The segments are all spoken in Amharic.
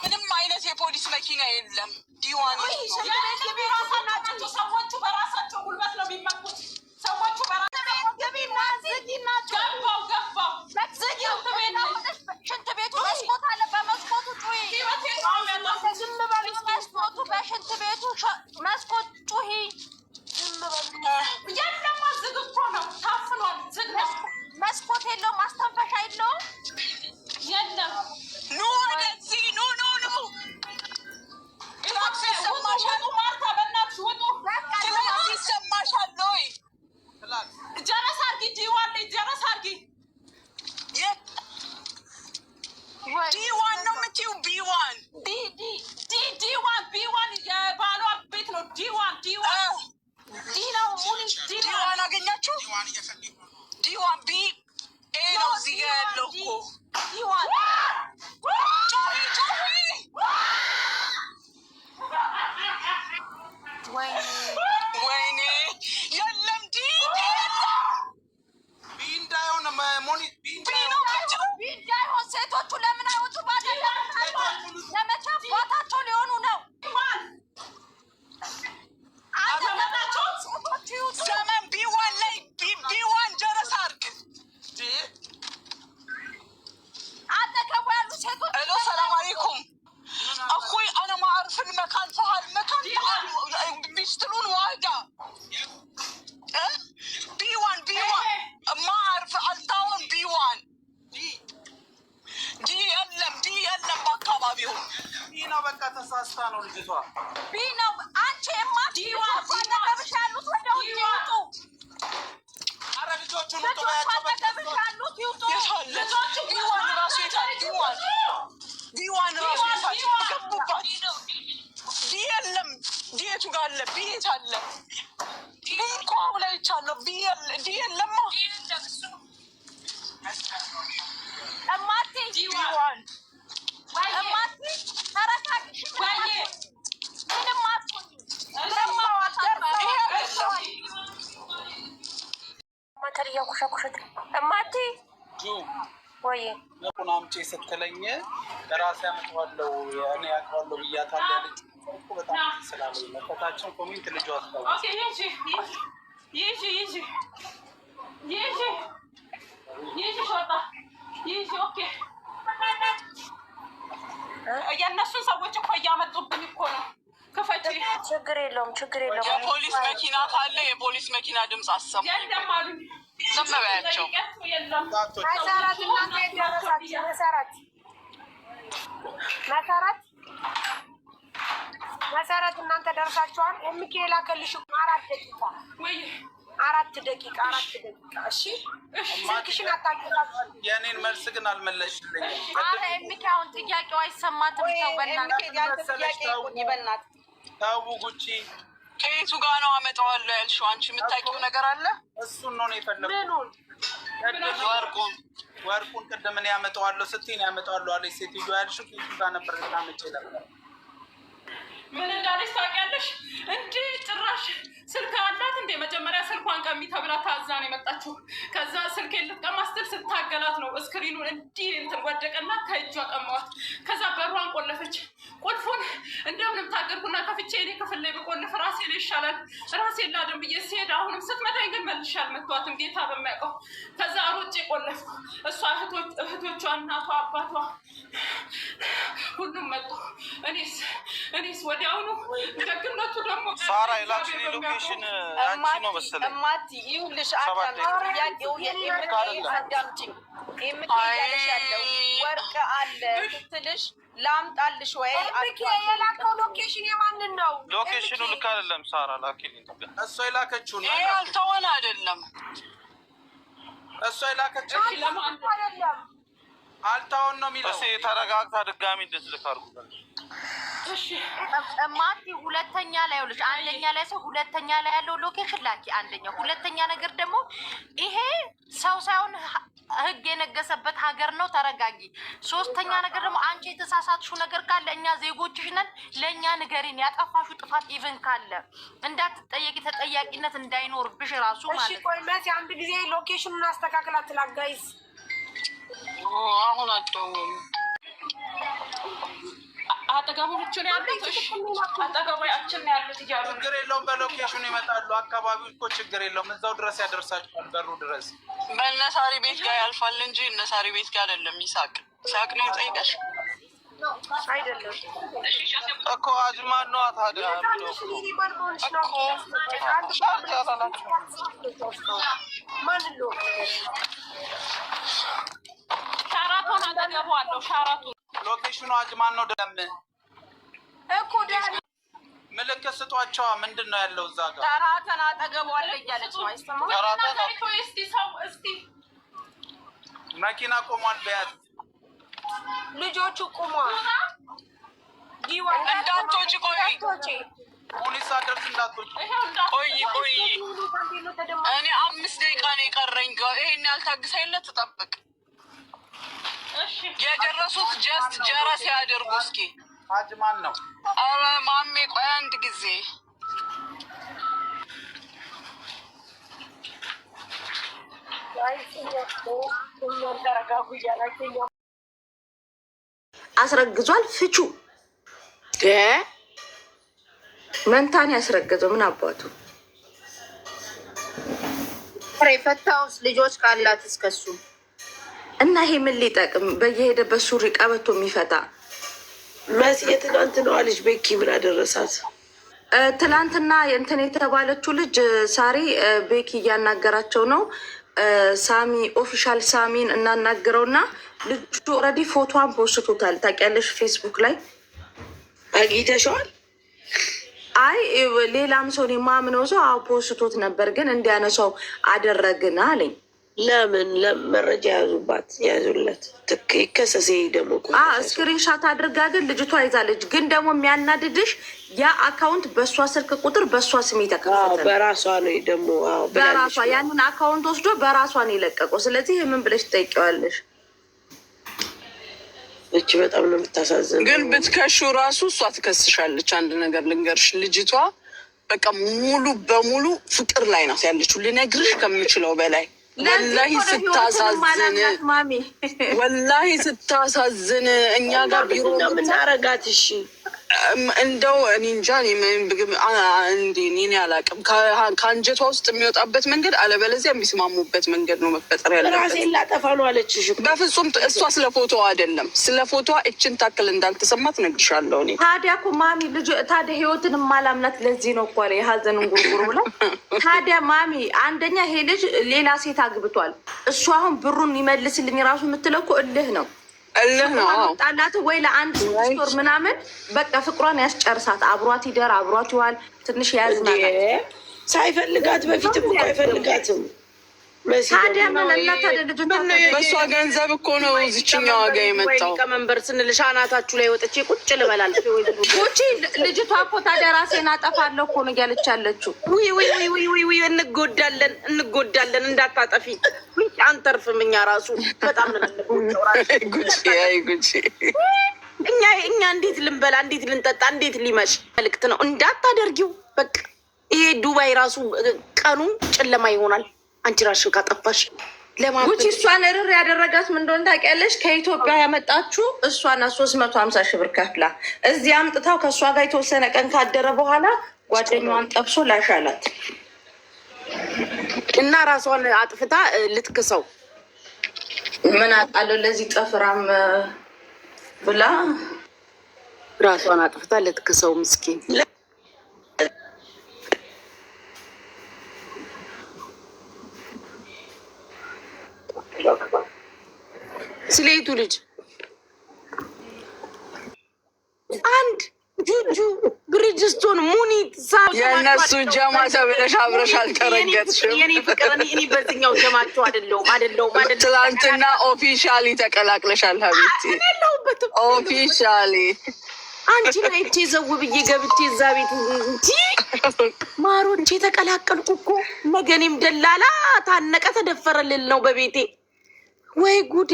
ምንም አይነት የፖሊስ መኪና የለም። ዲዋን ሰዎቹ በራሳቸው ጉልበት ነው የሚመጡት። ሰዎቹ ሽንት ቤቱ መስኮት አለ። በመስኮቱ ጩሂ። በሽንት ቤቱ መስኮት ጩሂ። የለም ዝግ እኮ ነው። ታፍኗል። ዝግ ነው። መስኮት የለውም። ማስተንፈሻ የለውም። የለም ኑ ወደዚህ ኑ ኑ ኑ። ክላክስ ይሰማሻል? ማርታ በእናትሽ ውጡ። ክላክስ ይሰማሻል ወይ? ጀረስ አድርጊ። ዲዋን ጀረስ አድርጊ። ዲዋን ነው የምትይው? ቢዋን ዲዋን ቢዋን የባሏ ቤት ነው። ዲዋን ዲ ነው ሙሉ ዲዋን አገኛችሁ? ዲዋን ቢ ኤ ነው እዚህ ጋ ያለው እኮ ዲዋን ጮሂ ጮሂ። ወይኔ የለም ዲ እንዳይሆን ሞኒት እንዳይሆን ሴቶቹ ለምን አይወጡ? ለመቼ አባታቸው ሊሆኑ ነው? ዘመን ቢዋን ላይ ቢዋን ጀረስ አድርግ። አጠገቡ ያሉ ሴቶች ሄሎ ሰላም አለይኩም اخوي انا ما اعرف المكان فهل المكان بيشترون واجا بي1 ما اعرف التاون بي1 دي يلم በአካባቢው ቢና በቃ ተሳስታ ነው ልጅቷ። ቢና አንቺማ ዲዋን አጠገብሽ ያሉት ወደ ውጭ ይውጡ። ኧረ ልጆቹን ተባያቸው በአጠገብሽ ያሉት ይውጡ። ልጆቹ ቢዋን ራሱ ይታል ቢዋን ራሱ ይታል ገቡባት። ዲ የለም ዲየቱ ጋር አለ ቢት አለ ቢኮ ላይ ይቻለው ዲ የለማ እማቴ ዲዋን እማቴ ተረጋግሽ ወይ ምንም አትሆኚ። ማተሪያ ኩሻኩሽት እማቴ ወይ ለቁን አምጪ ስትለኝ ለራሴ አመጣዋለሁ እኔ ያውቀዋለሁ ብያታለሁ ያለች እኮ በጣም ስላለኝ መከታችን ኮሜንት ልጅ አስታው ኦኬ ይሄ ሾጣ ይሄ ኦኬ የእነሱን ሰዎች እኮ እያመጡብን እኮ ነው። ክፈቺ። ችግር የለውም። የፖሊስ መኪና ካለ የፖሊስ መኪና ድምፅ አሰሙ። የለም አሉኝ። ዝም በያቸው። መሰረት እናንተ ደርሳችኋል። የሚካኤል አከልሽ 4 ደቂቃ እሺ ስልክሽን አታውቂም። የኔን መልስ ግን አልመለስሽልኝም። አረ የሚካውን ጥያቄው አይሰማትም። ተው በእናትህ ተው ጉቺ። ከየቱ ጋር ነው አመጣዋለሁ ያልሽው? አንቺ የምታውቂው ነገር አለ? እሱን ነው የፈለኩት። ወርቁን ቅድም እኔ ያመጣዋለሁ ስትይ ነው ያመጣዋለሁ አለች ሴትዮዋ ያልሽው። ከየቱ ጋር ነበር ታመጪ ነበር? ምን እንዳለች ታውቂያለሽ? እንዴ ጭራሽ ስልክ አላት እንዴ? መጀመሪያ ስልኳን ቀሚ ተብላ ታዛ ነው የመጣችው። ከዛ ስልክ ልትቀማ ስትል ስታገላት ነው እስክሪኑን እንዲህ እንትን ወደቀና ከእጇ ቀማዋት። ከዛ በሯን ቆለፈች። ቁልፉን እንደምንም ታገርኩና ከፍቼ እኔ ክፍል ላይ በቆልፍ ራሴ ላይ ይሻላል ራሴ ላድን ብዬ ሲሄድ አሁንም ስትመታኝ ግን መልሼ አልመቷትም ጌታ በሚያውቀው። ከዛ ሮጬ ቆለፍኩ። እሷ እህቶቿ፣ እናቷ፣ አባቷ ሁሉም መጡ። እኔስ ወዲያውኑ ደግነቱ ደግሞ ሳራ ኢላክሽን ሎኬሽን አንቺ ነው መሰለኝ እማቲ ይሁንልሽ። ጥያቄው አዳምጪኝ። የምትያለሽ ያለው ወርቅ አለ ስትልሽ ላምጣልሽ ወይ የላከው ሎኬሽን የማንን ነው? ሎኬሽኑ ልክ አይደለም ሳራ ላኪልኝ። እሷ የላከችው ነው ያልተወን አይደለም። እሷ የላከችው ለማን አይደለም? አልታውን ነው የሚለው። እሺ ተረጋግታ ድጋሚ እንድትልክ አድርጉ። ማቲ ሁለተኛ ላይ ይኸውልሽ፣ አንደኛ ላይ ሰው ሁለተኛ ላይ ያለው ሎኬሽን ላኪ። አንደኛ ሁለተኛ ነገር ደግሞ ይሄ ሰው ሳይሆን ህግ የነገሰበት ሀገር ነው። ተረጋጊ። ሶስተኛ ነገር ደግሞ አንቺ የተሳሳትሽው ነገር ካለ እኛ ዜጎችሽ ነን፣ ለእኛ ንገሪን። ያጠፋሽው ጥፋት ኢቨን ካለ እንዳትጠየቂ፣ ተጠያቂነት እንዳይኖርብሽ ራሱ ማለት ነው። ቆይ መሲ አንድ ጊዜ ሎኬሽኑን አስተካክላት ላጋይስ። አሁን አትተውም። አጠገቦች ነው ያሉት። እሺ አጠገባችን ነው ያሉት እያሉ ችግር የለውም። በሎኬሽኑ ይመጣሉ። አካባቢው እኮ ችግር የለውም። እዛው ድረስ ያደርሳቸዋል፣ በሩ ድረስ። በእነሳሪ ቤት ጋር ያልፋል እንጂ እነሳሪ ቤት ጋር አይደለም። ይሳቅ ነው የጠየቀሽ አይደለም እኮ አጅማን ነዋ። ታዲያ ሻራቶን አጠገቡ አለው። ሻራቶን ሎኬሽኑ አጅማን ነው። ደም እኮ ምልክት ስጧቸዋ። ምንድን ነው ያለው እዛ ጋር? ሻራተን አጠገቡ አለ እያለች ነው። አይሰማም። እስቲ መኪና ቆሟል። በያት ልጆቹ ቆሟል። እንዳትወጪ ቆይ፣ ፖሊስ አደርስ እንዳትወጪ ቆይ። እኔ 5 ደቂቃ ነው የቀረኝ። ይሄን ያልታግሳ የለ ትጠብቅ። የደረሱት ጀስት ጀረስ ያደርጉ። እስኪ አጅማን ነው። ኧረ ማሜ ቆይ አንድ ጊዜ አስረግዟል። ፍቹ መንታን ያስረገዘው ምን አባቱ ፈታውስ ልጆች ካላት እስከሱ እና ይሄ ምን ሊጠቅም? በየሄደበት ሱሪ ቀበቶ የሚፈታ መሲ የትናንትናዋ ልጅ ቤኪ ምን አደረሳት? ትላንትና እንትን የተባለችው ልጅ ሳሪ ቤኪ እያናገራቸው ነው። ሳሚ ኦፊሻል ሳሚን እናናግረውና ልጁ ኦልሬዲ ፎቶዋን ፖስቶታል። ታውቂያለሽ ፌስቡክ ላይ አግኝተሽዋል? አይ ሌላም ሰው ማምነው ሰው ፖስቶት ነበር፣ ግን እንዲያነሳው አደረግን አለኝ። ለምን መረጃ ያዙባት ያዙለት ይከሰስ። ደግሞ ስክሪንሻት አድርጋ ግን ልጅቷ ይዛለች። ግን ደግሞ የሚያናድድሽ ያ አካውንት በእሷ ስልክ ቁጥር በእሷ ስም የተከፈተ በራሷ ነው። ደግሞ በራሷ ያንን አካውንት ወስዶ በራሷ ነው የለቀቀው። ስለዚህ ምን ብለሽ ትጠይቂዋለሽ? እቺ በጣም ነው የምታሳዝን። ግን ብትከሹ ራሱ እሷ ትከስሻለች። አንድ ነገር ልንገርሽ፣ ልጅቷ በቃ ሙሉ በሙሉ ፍቅር ላይ ናት ያለችው፣ ልነግርሽ ከምችለው በላይ። ወላሂ ስታሳዝን፣ ወላሂ ስታሳዝን። እኛ ጋር ቢሮ ምናረጋት? እሺ እንደው እኔ እንጃ እኔ አላውቅም። ከአንጀቷ ውስጥ የሚወጣበት መንገድ አለበለዚያ የሚስማሙበት መንገድ ነው መፈጠር ያለበት። ራሴን ላጠፋ ነው አለችሽ። በፍጹም እሷ ስለ ፎቶዋ አይደለም፣ ስለ ፎቶዋ እችን ታክል እንዳልተሰማት እነግርሻለሁ። እኔ ታዲያ እኮ ማሚ ልጅ ታዲያ ህይወትን ማላምናት ለዚህ ነው እኮ የሀዘንን ጉርጉር ብላ። ታዲያ ማሚ አንደኛ ይሄ ልጅ ሌላ ሴት አግብቷል። እሱ አሁን ብሩን ይመልስልኝ ራሱ የምትለው እኮ እልህ ነው ጣላት ወይ ለአንድ ስቶር ምናምን በቃ ፍቅሯን ያስጨርሳት። አብሯት ይደር አብሯት ይዋል። ትንሽ ያዝናናት። ሳይፈልጋት በፊትም እኮ አይፈልጋትም። ታዲያ ምን እናታደ ልጅ በእሷ ገንዘብ እኮ ነው እዚችኛ ዋጋ የመጣው። ሊቀመንበር ስንልሽ አናታችሁ ላይ ወጥቼ ቁጭ ልበላል። ውጪ ልጅቷ እኮ ታዲያ ራሴን አጠፋለሁ እኮ ነው እያለች ያለችው። ውይ እንጎዳለን እንዳታጠፊ አንተርፍም። እኛ ራሱ በጣም ጉቺ እኛ እንዴት ልንበላ እንዴት ልንጠጣ እንዴት ሊመሽ መልዕክት ነው እንዳታደርጊው። በቃ ይሄ ዱባይ ራሱ ቀኑ ጨለማ ይሆናል አንቺ ራስሽን ካጠፋሽ። ጉቺ እሷን እርር ያደረጋት ምን እንደሆነ ታውቂያለሽ? ከኢትዮጵያ ያመጣችሁ እሷና 350 ሺህ ብር ከፍላ እዚህ አምጥታው ከእሷ ጋር የተወሰነ ቀን ካደረ በኋላ ጓደኛዋን ጠብሶ ላሻላት እና ራሷን አጥፍታ ልትክሰው። ምን አውቃለሁ ለዚህ ጠፍራም ብላ ራሷን አጥፍታ ልትክሰው ምስኪን። ስለይቱ ልጅ አንድ ጁጁ ብሪጅስቶን ሙኒት የእነሱ ጀማ ተብለሽ አብረሽ አልተረገጥሽም። የኔ ፍቅር እኔ በዚህኛው ጀማቸው አይደለሁም። ትላንትና ኦፊሻሊ ተቀላቅለሻል ሀቢብቲ። የለሁበትም ኦፊሻሊ አንቺ ናይቼ ዘው ብዬ ገብቼ እዛ ቤት እንጂ ማሮቼ ተቀላቀልኩ እኮ። ነገኔም ደላላ ታነቀ ተደፈረ ልል ነው በቤቴ። ወይ ጉዴ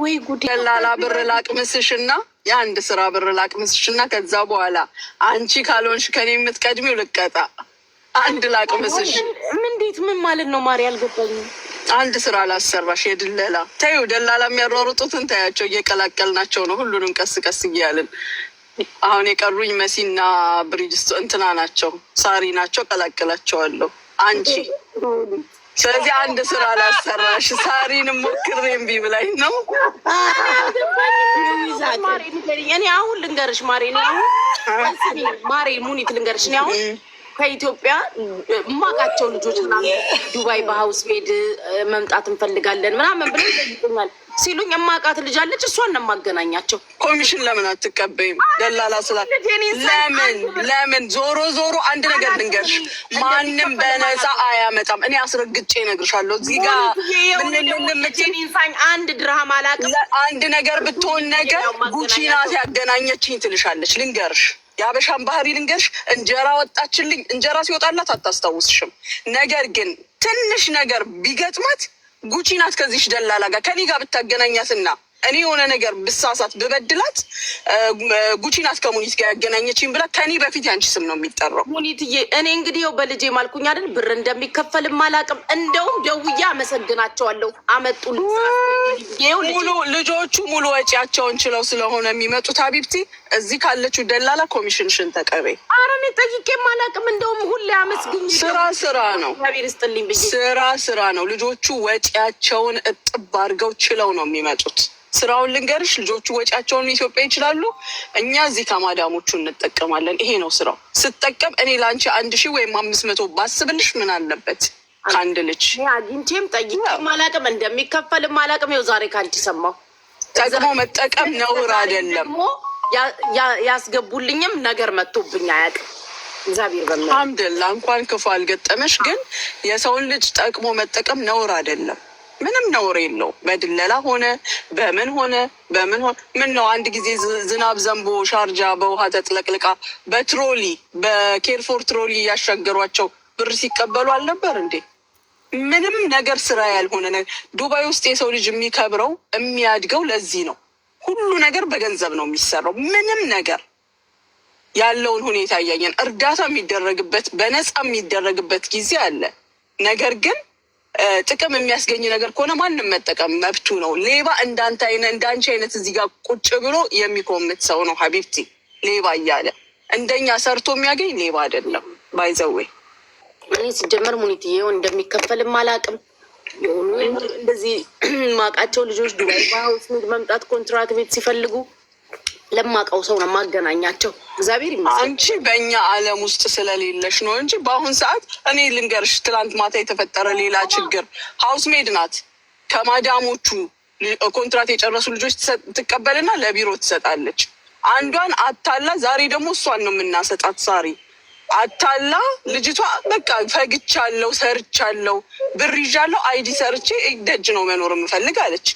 ወይ ጉዴ። ደላላ ብር ላቅምስሽና የአንድ ስራ ብር ላቅምስሽና ከዛ በኋላ አንቺ ካልሆንሽ ከኔ የምትቀድሚው ልቀጣ። አንድ ላቅምስሽ። እንዴት ምን ማለት ነው ማሪ? አልገባኝም። አንድ ስራ ላሰራሽ የድለላ ተይው። ደላላ የሚያሯሩጡትን ታያቸው፣ እየቀላቀልናቸው ነው ሁሉንም ቀስ ቀስ እያልን። አሁን የቀሩኝ መሲና ብሪጅስቶ እንትና ናቸው፣ ሳሪ ናቸው። ቀላቅላቸዋለሁ አንቺ። ስለዚህ አንድ ስራ ላሰራሽ። ሳሪንም ሞክሬ እምቢ ብላኝ ነው። እኔ አሁን ልንገርሽ ማሬ፣ ማሬ ሙኒት ልንገርሽ፣ እኔ አሁን ከኢትዮጵያ እማውቃቸው ልጆች ምናምን ዱባይ በሀውስ ሜድ መምጣት እንፈልጋለን ምናምን ብለው ይጠይቁኛል። ሲሉኝ የማውቃት ልጅ አለች፣ እሷን ነው የማገናኛቸው። ኮሚሽን ለምን አትቀበይም? ደላላ ስላ ለምን ዞሮ ዞሮ አንድ ነገር ልንገርሽ፣ ማንም በነፃ አያመጣም። እኔ አስረግጬ እነግርሻለሁ። እዚህ ጋር ምንልምትንሳኝ አንድ ድርሃም አላውቅም። አንድ ነገር ብትሆን ነገር ጉቺ ናት ያገናኘችኝ ትልሻለች። ልንገርሽ፣ የአበሻን ባህሪ ልንገርሽ፣ እንጀራ ወጣችልኝ። እንጀራ ሲወጣላት አታስታውስሽም። ነገር ግን ትንሽ ነገር ቢገጥማት ጉቺ ናት ከዚሽ ደላላ ጋር ከኔ ጋር ብታገናኛትና እኔ የሆነ ነገር ብሳሳት ብበድላት ጉቺ ናት ከሙኒት ጋር ያገናኘችኝ ብላ ከኔ በፊት ያንቺ ስም ነው የሚጠራው። ሙኒትዬ፣ እኔ እንግዲህ ያው በልጄ ማልኩኝ አይደል? ብር እንደሚከፈልም አላውቅም። እንደውም ደውዬ አመሰግናቸዋለሁ። አመጡልኝ ሙሉ ልጆቹ ሙሉ ወጪያቸውን ችለው ስለሆነ የሚመጡት። ሀቢብቲ፣ እዚህ ካለችው ደላላ ኮሚሽንሽን ተቀበይ። ኧረ እኔ ጠይቄም አላውቅም። እንደውም ሁሌ አመስግኝ። ስራ ነው፣ ስጥልኝ ብዬ ስራ ነው። ልጆቹ ወጪያቸውን እጥብ አድርገው ችለው ነው የሚመጡት። ስራውን ልንገርሽ፣ ልጆቹ ወጪያቸውን ኢትዮጵያ ይችላሉ። እኛ እዚህ ከማዳሞቹ እንጠቀማለን። ይሄ ነው ስራው። ስጠቀም እኔ ለአንቺ 1000 ወይም 500 ባስብልሽ ምን አለበት? ከአንድ ልጅ አግኝቼም ጠይቄም አላውቅም። እንደሚከፈልም አላውቅም። ይኸው ዛሬ ከአንቺ ሰማሁ። ጠቅሞ መጠቀም ነውር አይደለም። ያስገቡልኝም ነገር መጥቶብኝ አያውቅም። እግዚአብሔር በመ አልሐምዱሊላህ እንኳን ክፉ አልገጠመሽ። ግን የሰውን ልጅ ጠቅሞ መጠቀም ነውር አይደለም። ምንም ነውር የለው። በድለላ ሆነ በምን ሆነ ምን ነው አንድ ጊዜ ዝናብ ዘንቦ ሻርጃ በውሃ ተጥለቅልቃ በትሮሊ በኬርፎር ትሮሊ እያሻገሯቸው ብር ሲቀበሉ አልነበር እንዴ? ምንም ነገር ስራ ያልሆነ ነገር። ዱባይ ውስጥ የሰው ልጅ የሚከብረው የሚያድገው ለዚህ ነው። ሁሉ ነገር በገንዘብ ነው የሚሰራው። ምንም ነገር ያለውን ሁኔታ እያየን እርዳታ የሚደረግበት በነፃ የሚደረግበት ጊዜ አለ። ነገር ግን ጥቅም የሚያስገኝ ነገር ከሆነ ማንም መጠቀም መብቱ ነው። ሌባ እንዳንቺ አይነት እዚህ ጋር ቁጭ ብሎ የሚኮምት ሰው ነው ሀቢብቲ ሌባ እያለ። እንደኛ ሰርቶ የሚያገኝ ሌባ አይደለም። ባይዘዌ እኔ ሲጀመር ሙኒትዬው እንደሚከፈልም አላውቅም። የሆኑ እንደዚህ ማውቃቸው ልጆች ዱባይ በሀውስ ሜድ መምጣት ኮንትራት ቤት ሲፈልጉ ለማውቀው ሰው ነው ማገናኛቸው። እግዚአብሔር ይመስገን። አንቺ በእኛ ዓለም ውስጥ ስለሌለሽ ነው እንጂ በአሁን ሰዓት እኔ ልንገርሽ፣ ትላንት ማታ የተፈጠረ ሌላ ችግር። ሀውስ ሜድ ናት ከማዳሞቹ ኮንትራት የጨረሱ ልጆች ትቀበልና ለቢሮ ትሰጣለች። አንዷን አታላ፣ ዛሬ ደግሞ እሷን ነው የምናሰጣት። ሳሪ አታላ ልጅቷ በቃ ፈግቻለሁ፣ ሰርቻለሁ፣ ብር ይዣለሁ፣ አይዲ ሰርቼ ደጅ ነው መኖር የምፈልግ አለች።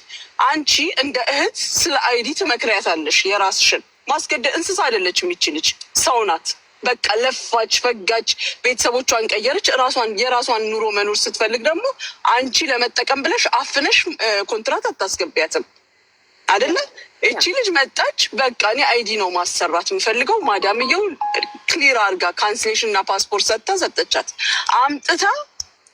አንቺ እንደ እህት ስለ አይዲ ትመክሪያታለሽ። የራስሽን ማስገደድ እንስሳ አይደለችም ይቺ ልጅ፣ ሰው ናት። በቃ ለፋች፣ ፈጋች፣ ቤተሰቦቿን ቀየረች። የራሷን ኑሮ መኖር ስትፈልግ ደግሞ አንቺ ለመጠቀም ብለሽ አፍነሽ ኮንትራት አታስገቢያትም አይደለ? እቺ ልጅ መጣች። በቃ እኔ አይዲ ነው ማሰራት የምፈልገው። ማዳምየው ክሊር አርጋ ካንስሌሽን እና ፓስፖርት ሰጠቻት። አምጥታ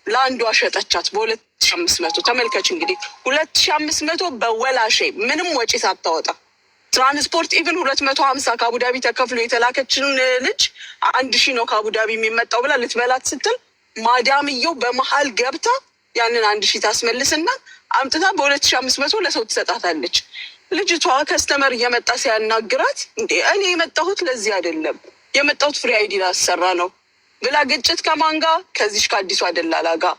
ለአንዷ ሸጠቻት በ2500። ተመልከች እንግዲህ 2500 በወላሼ ምንም ወጪ ሳታወጣ ትራንስፖርት ኢቭን 250 ከአቡዳቢ ተከፍሎ የተላከችን ልጅ 1000 ነው ከአቡዳቢ የሚመጣው ብላ ልትበላት ስትል ማዳምየው በመሀል ገብታ ያንን 1000 ታስመልስና አምጥታ በ2500 ለሰው ትሰጣታለች። ልጅቷ ከስተመር እየመጣ ሲያናግራት እንዴ እኔ የመጣሁት ለዚህ አይደለም፣ የመጣሁት ፍሪ አይዲ ላሰራ ነው ብላ ግጭት ከማን ጋር? ከዚሽ ከአዲሷ ደላላ ጋር።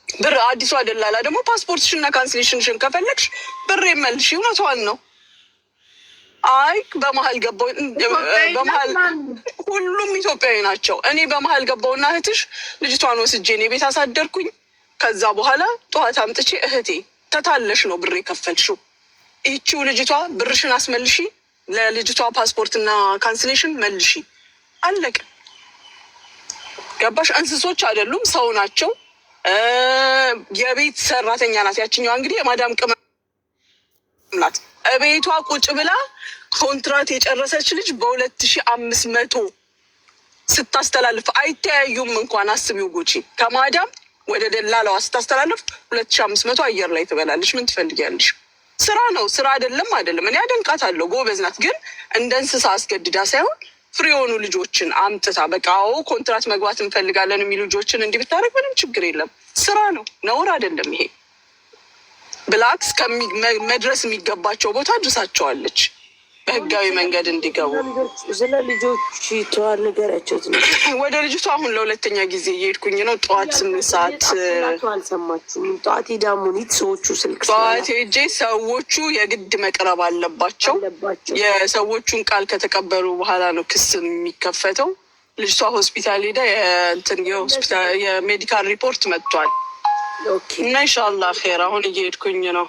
ብር አዲሷ ደላላ ደግሞ ፓስፖርትሽና ካንስሌሽንሽን ከፈለግሽ ብር መልሽ። እውነቷን ነው። አይ በመሀል ገባሁ። በመሀል ሁሉም ኢትዮጵያዊ ናቸው። እኔ በመሀል ገባሁና እህትሽ ልጅቷን ወስጄ እኔ ቤት አሳደርኩኝ። ከዛ በኋላ ጠዋት አምጥቼ እህቴ ተታለሽ ነው ብር የከፈልሽው፣ ይቺው ልጅቷ ብርሽን አስመልሺ፣ ለልጅቷ ፓስፖርትና ካንስሌሽን መልሺ፣ አለቀ። ገባሽ? እንስሶች አይደሉም፣ ሰው ናቸው። የቤት ሰራተኛ ናት ያችኛዋ። እንግዲህ የማዳም ቅመም ናት። ቤቷ ቁጭ ብላ ኮንትራት የጨረሰች ልጅ በ2500 ስታስተላልፍ አይተያዩም እንኳን። አስቢው ጉቺ ከማዳም ወደ ደላላዋ ስታስተላልፍ 2500 አየር ላይ ትበላለች። ምን ትፈልጊያለሽ? ስራ ነው፣ ስራ አይደለም። እኔ አደንቃታለሁ፣ ጎበዝ ናት። ግን እንደ እንስሳ አስገድዳ ሳይሆን ፍሪ የሆኑ ልጆችን አምጥታ በቃ ኮንትራት መግባት እንፈልጋለን የሚሉ ልጆችን እንዲህ ብታደርግ ምንም ችግር የለም። ስራ ነው፣ ነውር አይደለም ይሄ። ብላክስ መድረስ የሚገባቸው ቦታ አድርሳቸዋለች፣ በህጋዊ መንገድ እንዲገቡ። ስለ ልጆች ተዋል ንገሪያቸው። ወደ ልጅቷ አሁን ለሁለተኛ ጊዜ እየሄድኩኝ ነው። ጠዋት 8 ሰዓት አልሰማችሁም? ጠዋት ዳሙኒት ሰዎቹ ስልክ ጠዋት ሄጄ ሰዎቹ የግድ መቅረብ አለባቸው። የሰዎቹን ቃል ከተቀበሉ በኋላ ነው ክስ የሚከፈተው። ልጅቷ ሆስፒታል ሄዳ የሜዲካል ሪፖርት መጥቷል እና ኢንሻላህ ኸይር። አሁን እየሄድኩኝ ነው።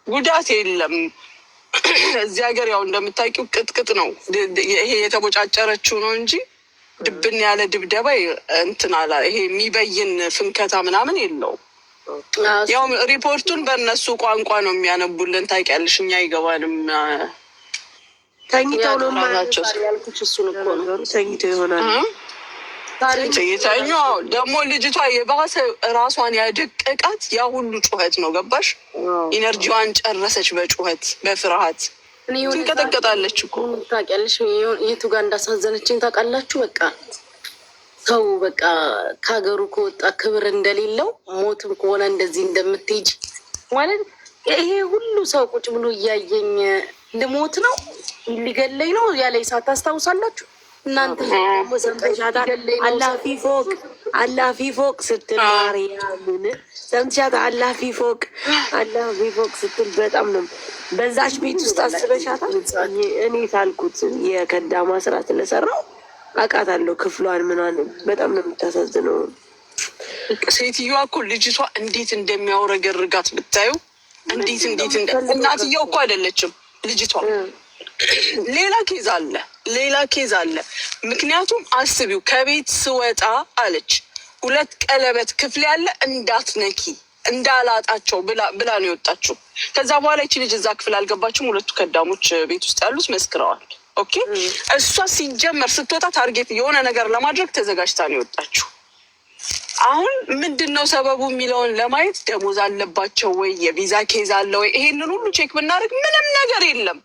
ጉዳት የለም እዚህ ሀገር። ያው እንደምታውቂው ቅጥቅጥ ነው። ይሄ የተቦጫጨረችው ነው እንጂ ድብን ያለ ድብደባ እንትን አላ ይሄ የሚበይን ፍንከታ ምናምን የለውም። ያው ሪፖርቱን በእነሱ ቋንቋ ነው የሚያነቡልን። ታውቂያለሽ፣ እኛ አይገባንም። ተኝተው ነው ማለቸው ያልኩሽ። እሱን እኮ ነው ተኝተው ይሆናል። ተኝተው ደግሞ ልጅቷ የባሰ ራሷን ያደቀቃት ያ ሁሉ ጩኸት ነው። ገባሽ? ኢነርጂዋን ጨረሰች በጩኸት በፍርሃት ትንቀጠቀጣለች እኮ። ታውቂያለሽ የቱ ጋር እንዳሳዘነችኝ ታውቃላችሁ? በቃ ሰው በቃ ከሀገሩ ከወጣ ክብር እንደሌለው ሞትም ከሆነ እንደዚህ እንደምትሄጅ ማለት ይሄ ሁሉ ሰው ቁጭ ብሎ እያየኝ ልሞት ነው ሊገለኝ ነው ያለ ሰዓት ታስታውሳላችሁ እናንተ? አላፊ ፎቅ ስትል ማርያምን ሰምቻት አላፊ ፎቅ ስትል በጣም ነው። በዛች ቤት ውስጥ አስበሻታል? እኔ ታልኩት የከዳማ ስራ ስለሰራው አውቃታለሁ። ክፍሏን ምናምን በጣም ነው የምታሳዝነው። ሴትዮዋ እኮ ልጅቷ እንዴት እንደሚያውረገርጋት ብታዩ። እንዴት እናትየው እኮ አይደለችም ልጅቷ። ሌላ ኬዝ አለ። ምክንያቱም አስቢው ከቤት ስወጣ አለች 2 ቀለበት ክፍል ያለ እንዳትነኪ እንዳላጣቸው ብላ ነው የወጣችው። ከዛ በኋላ ይቺ ልጅ እዛ ክፍል አልገባችም። 2 ከዳሞች ቤት ውስጥ ያሉት መስክረዋል። ኦኬ እሷ ሲጀመር ስትወጣ ታርጌት የሆነ ነገር ለማድረግ ተዘጋጅታ ነው የወጣችው። አሁን ምንድን ነው ሰበቡ የሚለውን ለማየት ደሞዝ አለባቸው ወይ የቪዛ ኬዝ አለ ወይ ይሄንን ሁሉ ቼክ ብናደርግ ምንም ነገር የለም።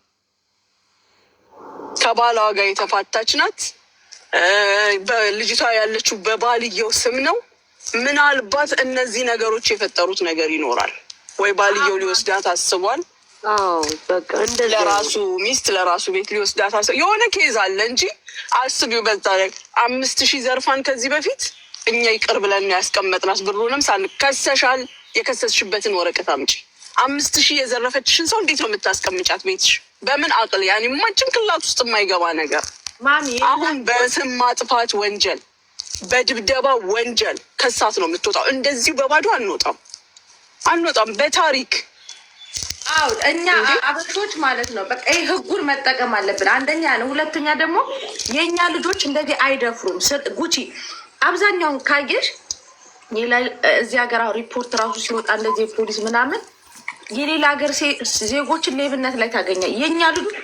ከባሏ ጋር የተፋታች ናት። ልጅቷ ያለችው በባልየው ስም ነው። ምናልባት እነዚህ ነገሮች የፈጠሩት ነገር ይኖራል ወይ ባልየው ሊወስዳት አስቧል። ለራሱ ሚስት ለራሱ ቤት ሊወስዳት አስቧል። የሆነ ኬዝ አለ እንጂ አስቢው። በዛ ላይ 5000 ዘርፋን ከዚህ በፊት እኛ ይቅር ብለን ያስቀመጥናት ብሩንም ሳንከሰሻል። የከሰስሽበትን ወረቀት አምጪ። 5000 የዘረፈችሽን ሰው እንዴት ነው የምታስቀምጫት ቤትሽ? በምን አቅል? ያኔ ጭንቅላት ውስጥ የማይገባ ነገር። አሁን በስም ማጥፋት ወንጀል፣ በድብደባ ወንጀል ከሳት ነው የምትወጣው። እንደዚሁ በባዶ አንወጣም በታሪክ። አዎ እኛ አበሾች ማለት ነው በቃ ይህ ህጉን መጠቀም አለብን። አንደኛ ነው። ሁለተኛ ደግሞ የእኛ ልጆች እንደዚህ አይደፍሩም። ጉቺ አብዛኛውን ካየሽ እዚህ ሀገር ሪፖርት ራሱ ሲወጣ እንደዚህ ፖሊስ ምናምን የሌላ ሀገር ዜጎችን ሌብነት ላይ ታገኛ። የእኛ ልጆች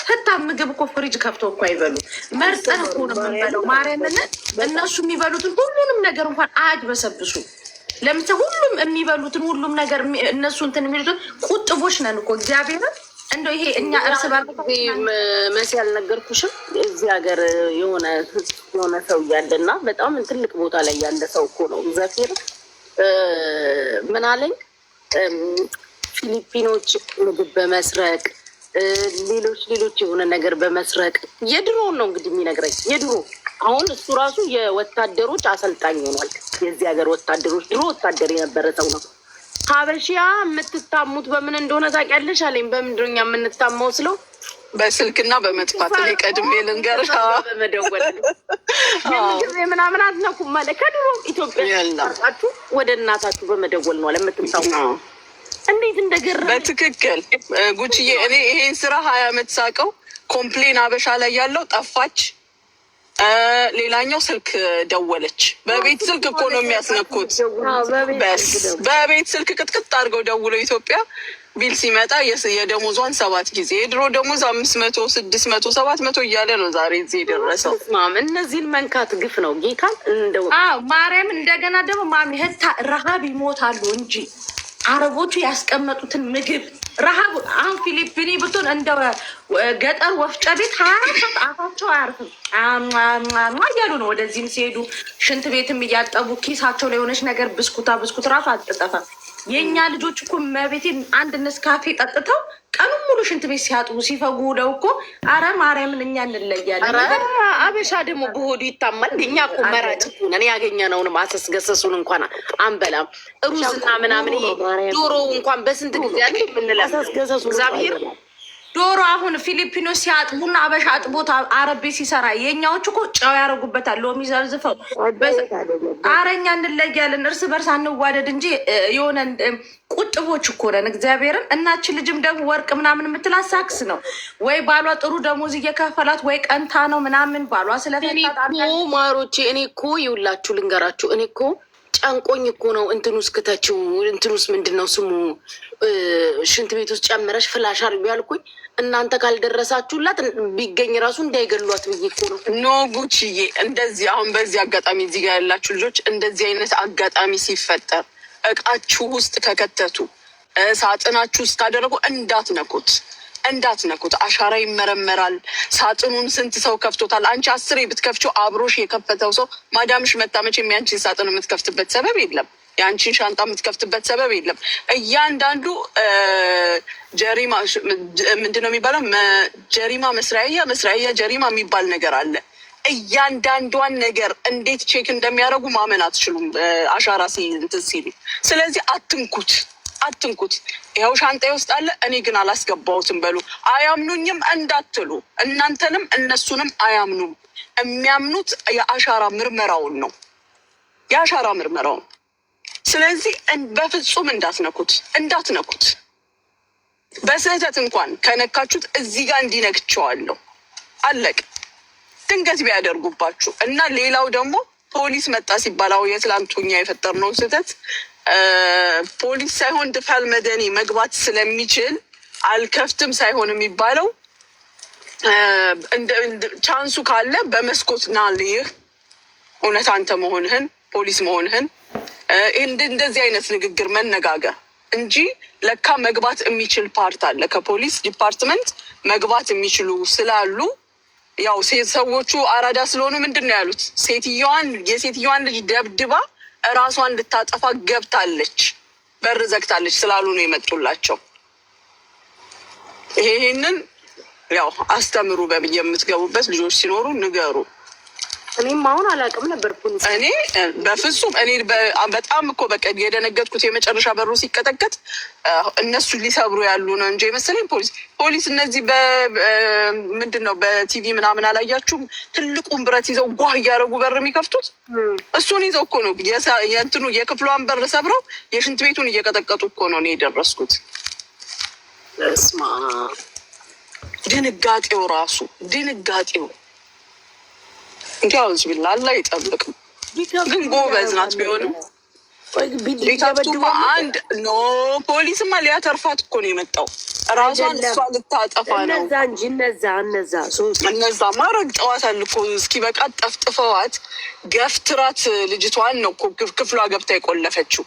ህታ ምግብ እኮ ፍሪጅ ከፍቶ እኮ አይበሉ። መርጠን እኮ ነው የምንበለው። ማርያምን እነሱ የሚበሉትን ሁሉንም ነገር እንኳን አያድበሰብሱ። ለምሳሌ ሁሉም የሚበሉትን ሁሉም ነገር እነሱ እንትን የሚሉትን ቁጥቦች ነን እኮ እግዚአብሔርን። እንደው ይሄ እኛ እርስ መሲ ያልነገርኩሽም እዚህ ሀገር የሆነ ሰው እያለና በጣም ትልቅ ቦታ ላይ ያለ ሰው እኮ ነው እግዚአብሔር ምን አለኝ። ፊሊፒኖች ምግብ በመስረቅ ሌሎች የሆነ ነገር በመስረቅ የድሮ ነው እንግዲህ የሚነግረኝ የድሮ። አሁን እሱ ራሱ የወታደሮች አሰልጣኝ ሆኗል። የዚህ ሀገር ወታደሮች ድሮ ወታደር የነበረ ሰው ነው። ሀበሺያ የምትታሙት በምን እንደሆነ ታውቂያለሽ አለኝ። በምንድን ነው የምንታማው ስለው በስልክና በመጥፋት ላይ ቀድሜ ልንገርሽ በመደወል ምናምን አትነኩም ማለት ከድሮ ኢትዮጵያ ጣችሁ ወደ እናታችሁ በመደወል ነው ለምትታሙ። እንዴት እንደገረመኝ በትክክል ጉቺዬ። እኔ ይሄን ስራ 20 ዓመት ሳቀው ኮምፕሌን አበሻ ላይ ያለው ጠፋች። ሌላኛው ስልክ ደወለች። በቤት ስልክ እኮ ነው የሚያስነኩት። በቤት ስልክ ቅጥቅጥ አድርገው ደውለው ኢትዮጵያ ቢል ሲመጣ የደሞዟን 7 ጊዜ የድሮ ደሞዝ 500 600 700 እያለ ነው ዛሬ እዚህ የደረሰው። እነዚህን መንካት ግፍ ነው ጌታን እንደው ማርያም። እንደገና ደግሞ ማሚ ህታ ረሃብ ይሞታሉ እንጂ አረቦቹ ያስቀመጡትን ምግብ ረሃብ። አሁን ፊሊፒኒ ብትሆን እንደ ገጠር ወፍጨ ቤት 24 ሰዓት አፋቸው አያርፍም እያሉ ነው። ወደዚህም ሲሄዱ ሽንት ቤትም እያጠቡ ኪሳቸው ላይ የሆነች ነገር ብስኩት ራሱ አትጠፋም። የእኛ ልጆች እኮ መቤቴን አንድ ነስካፌ ጠጥተው ቀኑን ሙሉ ሽንት ቤት ሲያጥቡ ሲፈጉ ውለው እኮ አረ ማርያምን እኛ እንለያለን። አበሻ ደግሞ በሆዱ ይታማል። እኛ እኮ መራጭ ነን። ያገኘነውን ማሰስገሰሱን እንኳን አንበላም። ሩዝና ምናምን ዶሮ እንኳን በስንት ጊዜ ያለ የምንለሰስገሰሱ እግዚአብሔር ዶሮ አሁን ፊሊፒኖስ ሲያጥቡና አበሻ አጥቦት አረቤ ሲሰራ የኛዎች እኮ ጨው ያደረጉበታል። ሎሚ ዘርዝፈው አረኛ እንለያለን። እርስ በርስ አንዋደድ እንጂ የሆነ ቁጥቦች እኮ ነን እግዚአብሔርን። እናችን ልጅም ደግሞ ወርቅ ምናምን የምትላት ሳክስ ነው ወይ ባሏ ጥሩ ደሞዝ እየከፈላት ወይ ቀንታ ነው ምናምን ባሏ ስለፈታ ማሮቼ። እኔ እኮ ይውላችሁ ልንገራችሁ። እኔ እኮ ጨንቆኝ እኮ ነው እንትኑስ ክተችው እንትኑስ ምንድን ነው ስሙ ሽንት ቤት ውስጥ ጨምረሽ ፍላሽ አርቢ ያልኩኝ። እናንተ ካልደረሳችሁላት ቢገኝ ራሱ እንዳይገሏት ብዬ እኮ ነው። ኖ ጉቺዬ፣ እንደዚህ አሁን በዚህ አጋጣሚ እዚህ ጋር ያላችሁ ልጆች እንደዚህ አይነት አጋጣሚ ሲፈጠር እቃችሁ ውስጥ ከከተቱ ሳጥናችሁ ውስጥ ካደረጉ እንዳትነኩት። አሻራ ይመረመራል። ሳጥኑን ስንት ሰው ከፍቶታል? አንቺ 10 ብትከፍቺው አብሮሽ የከፈተው ሰው ማዳምሽ መታመች የሚያንቺን ሳጥን የምትከፍትበት ሰበብ የለም። የአንቺን ሻንጣ የምትከፍትበት ሰበብ የለም። እያንዳንዱ ጀሪማ ምንድነው የሚባለው? ጀሪማ መስሪያ ጀሪማ የሚባል ነገር አለ። እያንዳንዷን ነገር እንዴት ቼክ እንደሚያደርጉ ማመን አትችሉም፣ አሻራ እንትን ሲሉ። ስለዚህ አትንኩት። ይኸው ሻንጣ ውስጥ አለ፣ እኔ ግን አላስገባሁትም በሉ። አያምኑኝም እንዳትሉ፣ እናንተንም እነሱንም አያምኑም። የሚያምኑት የአሻራ ምርመራውን ነው። ስለዚህ በፍጹም እንዳትነኩት። በስህተት እንኳን ከነካችሁት እዚህ ጋር እንዲነክቸዋለሁ አለቅ ድንገት ቢያደርጉባችሁ እና ሌላው ደግሞ ፖሊስ መጣ ሲባላው የትላንቱኛ የፈጠርነው ስህተት ፖሊስ ሳይሆን ድፋል መደኒ መግባት ስለሚችል አልከፍትም ሳይሆን የሚባለው ቻንሱ ካለ በመስኮት ና ልይህ እውነት አንተ መሆንህን ፖሊስ መሆንህን እንደዚህ አይነት ንግግር መነጋገር እንጂ ለካ መግባት የሚችል ፓርት አለ። ከፖሊስ ዲፓርትመንት መግባት የሚችሉ ስላሉ ያው ሰዎቹ አራዳ ስለሆኑ ምንድን ነው ያሉት? የሴትዮዋን ልጅ ደብድባ እራሷን ልታጠፋ ገብታለች፣ በር ዘግታለች ስላሉ ነው የመጡላቸው። ይሄንን ያው አስተምሩ። የምትገቡበት ልጆች ሲኖሩ ንገሩ። እኔም አሁን አላውቅም ነበር ፖሊስ። እኔ በፍጹም በጣም እኮ በቃ የደነገጥኩት የመጨረሻ በሩ ሲቀጠቀጥ እነሱ ሊሰብሩ ያሉ ነው እንጂ የመሰለኝ ፖሊስ እነዚህ ምንድን ነው በቲቪ ምናምን አላያችሁም? ትልቁን ብረት ይዘው ጓ እያደረጉ በር የሚከፍቱት እሱን ይዘው እኮ ነው። የእንትኑ የክፍሏን በር ሰብረው የሽንት ቤቱን እየቀጠቀጡ እኮ ነው እኔ የደረስኩት። እስማ ድንጋጤው እንዲያውዝ ቢላ አላህ ይጠብቅም። ግን ጎበዝ ናት ቢሆንም ሊከፍቱማ አንድ ኖ ፖሊስማ ሊያተርፋት እኮ ነው የመጣው። ራሷን እሷ ልታጠፋ ነው እንጂ እነዛማ ረግጠዋታል እኮ እስኪ በቃ ጠፍጥፈዋት ገፍትራት ልጅቷን ነው እኮ ክፍሏ ገብታ የቆለፈችው።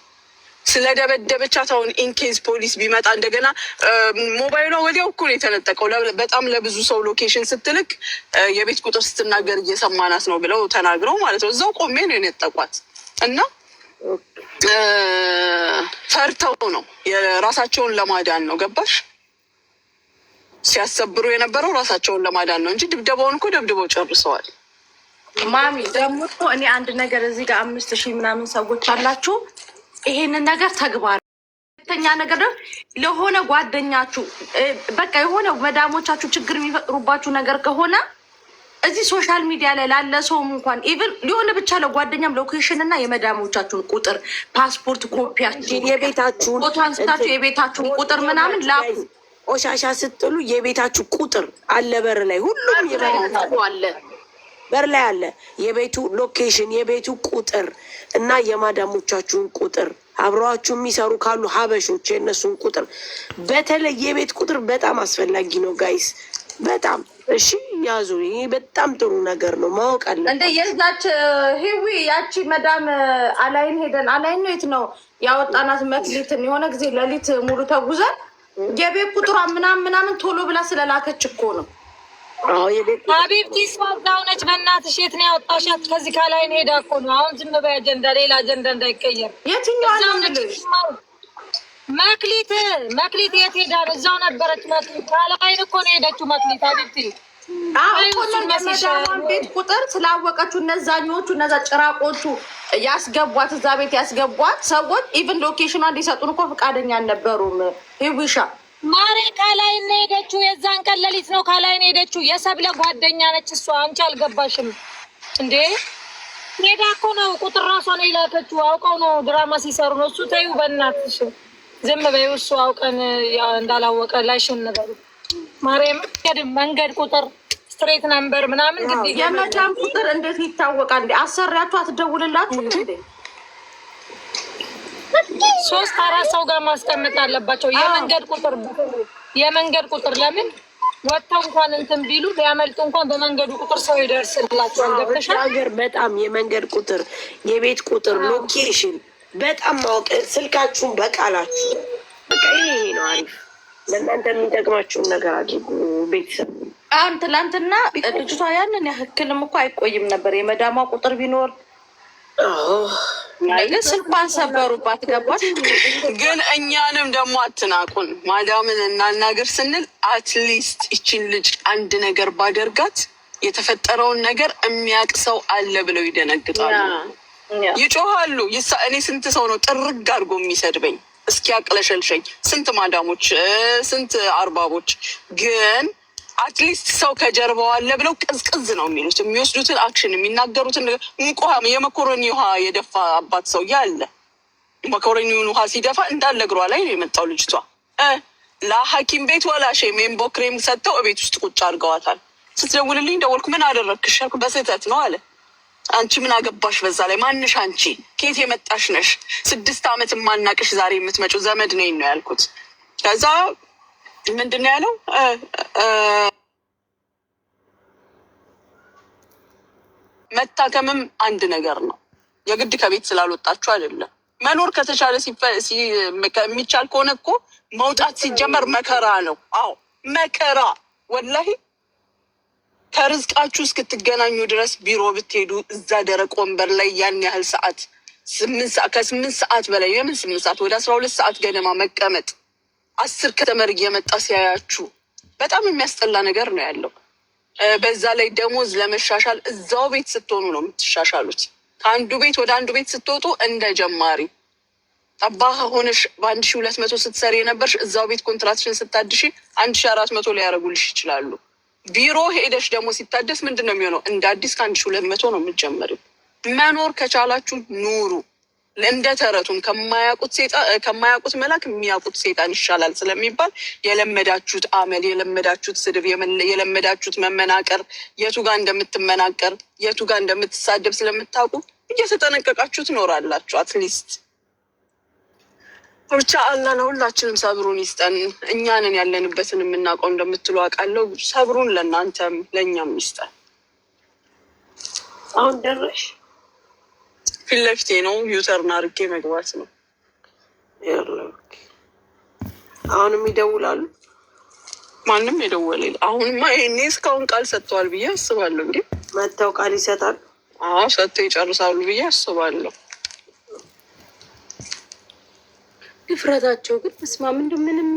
ስለደበደበቻት አሁን ኢንኬዝ ፖሊስ ቢመጣ እንደገና ሞባይሏ ወዲያው እኮ ነው የተነጠቀው። በጣም ለብዙ ሰው ሎኬሽን ስትልክ የቤት ቁጥር ስትናገር እየሰማናት ነው ብለው ተናግረው ማለት ነው። እዛው ቆሜ ነው የነጠቋት እና ፈርተው ነው የራሳቸውን ለማዳን ነው። ገባሽ? ሲያሰብሩ የነበረው ራሳቸውን ለማዳን ነው እንጂ ድብደባውን እኮ ደብድበው ጨርሰዋል። ማሚ ደግሞ እኔ አንድ ነገር እዚህ ጋር 5000 ምናምን ሰዎች አላችሁ። ይሄንን ነገር ተግባር ሁለተኛ ነገር ደግሞ ለሆነ ጓደኛችሁ በቃ የሆነ መዳሞቻችሁ ችግር የሚፈጥሩባችሁ ነገር ከሆነ እዚህ ሶሻል ሚዲያ ላይ ላለ ሰውም እንኳን ኢቭን ሊሆነ ብቻ ለጓደኛም ሎኬሽን እና የመዳሞቻችሁን ቁጥር ፓስፖርት ኮፒያችሁን የቤታችሁን ፎቶ አንስታችሁ የቤታችሁን ቁጥር ምናምን ላኩ። ቆሻሻ ስትጥሉ የቤታችሁ ቁጥር አለ በር ላይ፣ ሁሉም አለ በር ላይ አለ። የቤቱ ሎኬሽን፣ የቤቱ ቁጥር እና የማዳሞቻችሁን ቁጥር፣ አብረዋችሁ የሚሰሩ ካሉ ሀበሾች የእነሱን ቁጥር፣ በተለይ የቤት ቁጥር በጣም አስፈላጊ ነው ጋይስ። በጣም እሺ፣ ያዙ። ይሄ በጣም ጥሩ ነገር ነው፣ ማወቅ አለ። እንደ የዛች ሂዊ ያቺ መዳም አላይን ሄደን አላይን ነው የት ነው ያወጣናት መክሊትን የሆነ ጊዜ ሌሊት ሙሉ ተጉዘን የቤት ቁጥሯ ምናምን ቶሎ ብላ ስለላከች እኮ ነው። ሀቢብቲ እሷ እዛው ነች። በእናትሽ የት ነው ያወጣሻት? ከዚህ ከላይን ሄዳ እኮ ነው። አሁን ዝም በይ፣ አጀንዳ ሌላ አጀንዳ እንዳይቀየር። የትኛዋ መክሊት የት ሄዳ ነው? እዛው ነበረች መክሊት። ከላይን እኮ ነው ሄደችው መክሊት። ሀቢብቲ የመዳሟን ቤት ቁጥር ስላወቀችው እነዛኞቹ እነዛ ጭራቆቹ ያስገቧት እዛ ቤት ያስገቧት ሰዎች ኢቭን ሎኬሽኗ እንዲሰጡን እኮ ፈቃደኛ አልነበሩም። ሂዊሻ ማሬ ከላይ ነው ሄደችው። የዛን ቀን ሌሊት ነው ከላይ ነው ሄደችው። የሰብለ ጓደኛ ነች እሷ። አንቺ አልገባሽም እንዴ? ሄዳ እኮ ነው ቁጥር ራሷ ነው የላከችው። አውቀው ነው ድራማ ሲሰሩ ነው። እሱ ተይው በእናትሽ ዝም በይው። እሱ አውቀን እንዳላወቀ ላይሽን ነገሩ ማርያም መንገድ ቁጥር ስትሬት ነምበር ምናምን ግድ የመዳም ቁጥር እንዴት ይታወቃል? እንዴ አሰሪያችሁ አትደውልላችሁ እንዴ? 3-4 ሰው ጋር ማስቀመጥ አለባቸው። የመንገድ ቁጥር ለምን ወጥተው እንኳን እንትን ቢሉ ሊያመልጡ እንኳን በመንገዱ ቁጥር ሰው ይደርስላቸዋል። ገብተሻል? ሀገር በጣም የመንገድ ቁጥር፣ የቤት ቁጥር፣ ሎኬሽን በጣም ማወቅ፣ ስልካችሁን በቃላችሁ በቃ ይሄ ነው አሪፍ። ለእናንተ የሚጠቅማችሁን ነገር አድርጉ ቤተሰብ። አሁን ትላንትና ልጅቷ ያንን ያህክልም እኮ አይቆይም ነበር የመዳሟ ቁጥር ቢኖር ግን ስልኳን ሰበሩባት። ገባሽ? ግን እኛንም ደግሞ አትናቁን። ማዳምን እናናገር ስንል አትሊስት ይችን ልጅ አንድ ነገር ባደርጋት የተፈጠረውን ነገር የሚያውቅ ሰው አለ ብለው ይደነግጣሉ፣ ይጮሃሉ። እኔ ስንት ሰው ነው ጥርግ አድርጎ የሚሰድበኝ እስኪያቅለሸልሸኝ፣ ስንት ማዳሞች፣ ስንት አርባቦች። ግን አትሊስት ሰው ከጀርባው አለ ብለው ቅዝቅዝ ነው የሚሉት። የሚወስዱትን አክሽን፣ የሚናገሩትን ሙቆ የመኮረኒ ውሃ የደፋ አባት ሰውዬ አለ። መኮረኒውን ውሃ ሲደፋ እንዳለ እግሯ ላይ ነው የመጣው ልጅቷ። ለሐኪም ቤት ወላሽ ሜምቦ ክሬም ሰጥተው እቤት ውስጥ ቁጭ አድርገዋታል። ስትደውልልኝ ደወልኩ። ምን አደረግክሽ አልኩ። በስህተት ነው አለ። አንቺ ምን አገባሽ? በዛ ላይ ማንሽ አንቺ? ከየት የመጣሽ ነሽ? 6 ዓመት ማናቅሽ ዛሬ የምትመጪው ዘመድ ነኝ ነው ያልኩት። ከዛ ምንድን ነው ያለው? መታከምም አንድ ነገር ነው። የግድ ከቤት ስላልወጣችሁ አይደለም። መኖር ከተቻለ የሚቻል ከሆነ እኮ መውጣት ሲጀመር መከራ ነው። አዎ መከራ ወላሂ። ከርዝቃችሁ እስክትገናኙ ድረስ ቢሮ ብትሄዱ እዛ ደረቅ ወንበር ላይ ያን ያህል ሰዓት ከ8 ሰዓት በላይ የምን 8 ሰዓት ወደ 12 ሰዓት ገደማ መቀመጥ 10 ከተመር እየመጣ ሲያያችሁ በጣም የሚያስጠላ ነገር ነው ያለው። በዛ ላይ ደሞዝ ለመሻሻል እዛው ቤት ስትሆኑ ነው የምትሻሻሉት። ከአንዱ ቤት ወደ አንዱ ቤት ስትወጡ እንደ ጀማሪ ጠባህ ሆነሽ በ1200 ስትሰሪ የነበርሽ እዛው ቤት ኮንትራክሽን ስታድሽ 1400 ሊያደርጉልሽ ይችላሉ። ቢሮ ሄደሽ ደግሞ ሲታደስ ምንድን ነው የሚሆነው? እንደ አዲስ ከ1200 ነው የምትጀምሪው። መኖር ከቻላችሁ ኑሩ። እንደ ተረቱን ከማያውቁት መላክ የሚያውቁት ሴጣን ይሻላል ስለሚባል የለመዳችሁት አመል፣ የለመዳችሁት ስድብ፣ የለመዳችሁት መመናቀር፣ የቱ ጋር እንደምትመናቀር የቱ ጋር እንደምትሳደብ ስለምታውቁ እየተጠነቀቃችሁ ትኖራላችሁ። አትሊስት ብቻ አላህ ለሁላችንም ሰብሩን ይስጠን። እኛንን ያለንበትን የምናውቀው እንደምትሉ አውቃለሁ። ሰብሩን ለእናንተም ለእኛም ይስጠን። አሁን ደረሽ? ፊት ለፊቴ ነው። ዩተርን አድርጌ መግባት ነው። አሁንም ይደውላሉ። ማንም የደወለ አሁንማ ይሄኔ እስካሁን ቃል ሰጥተዋል ብዬ አስባለሁ። እንዴ መጥተው ቃል ይሰጣሉ? አዎ ሰጥተው ይጨርሳሉ ብዬ አስባለሁ። ድፍረታቸው ግን መስማ ምንም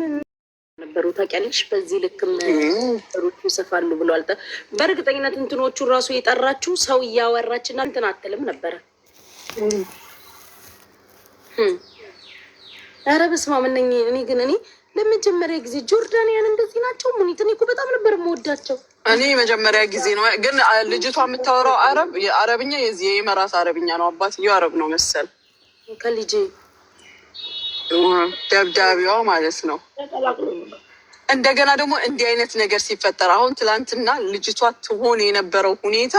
ነበሩ ታውቂያለሽ። በዚህ ልክም ሮቹ ይሰፋሉ ብሏል። በእርግጠኝነት እንትኖቹ ራሱ የጠራችው ሰው እያወራችና እንትን አትልም ነበረ። ኧረ በስመ አብ ነኝ። እኔ ለመጀመሪያ ጊዜ ጆርዳንያን እንደዚህ ናቸው። ሙኒት እኔ እኮ በጣም ነበር የምወዳቸው። እኔ መጀመሪያ ጊዜ ነው። ግን ልጅቷ የምታወራው አረብኛ የመራት አረብኛ ነው። አባትየው አረብ ነው መሰል ከልጄ ደብዳቤዋ ማለት ነው። እንደገና ደግሞ እንዲህ አይነት ነገር ሲፈጠር አሁን ትላንትና ልጅቷ ትሆን የነበረው ሁኔታ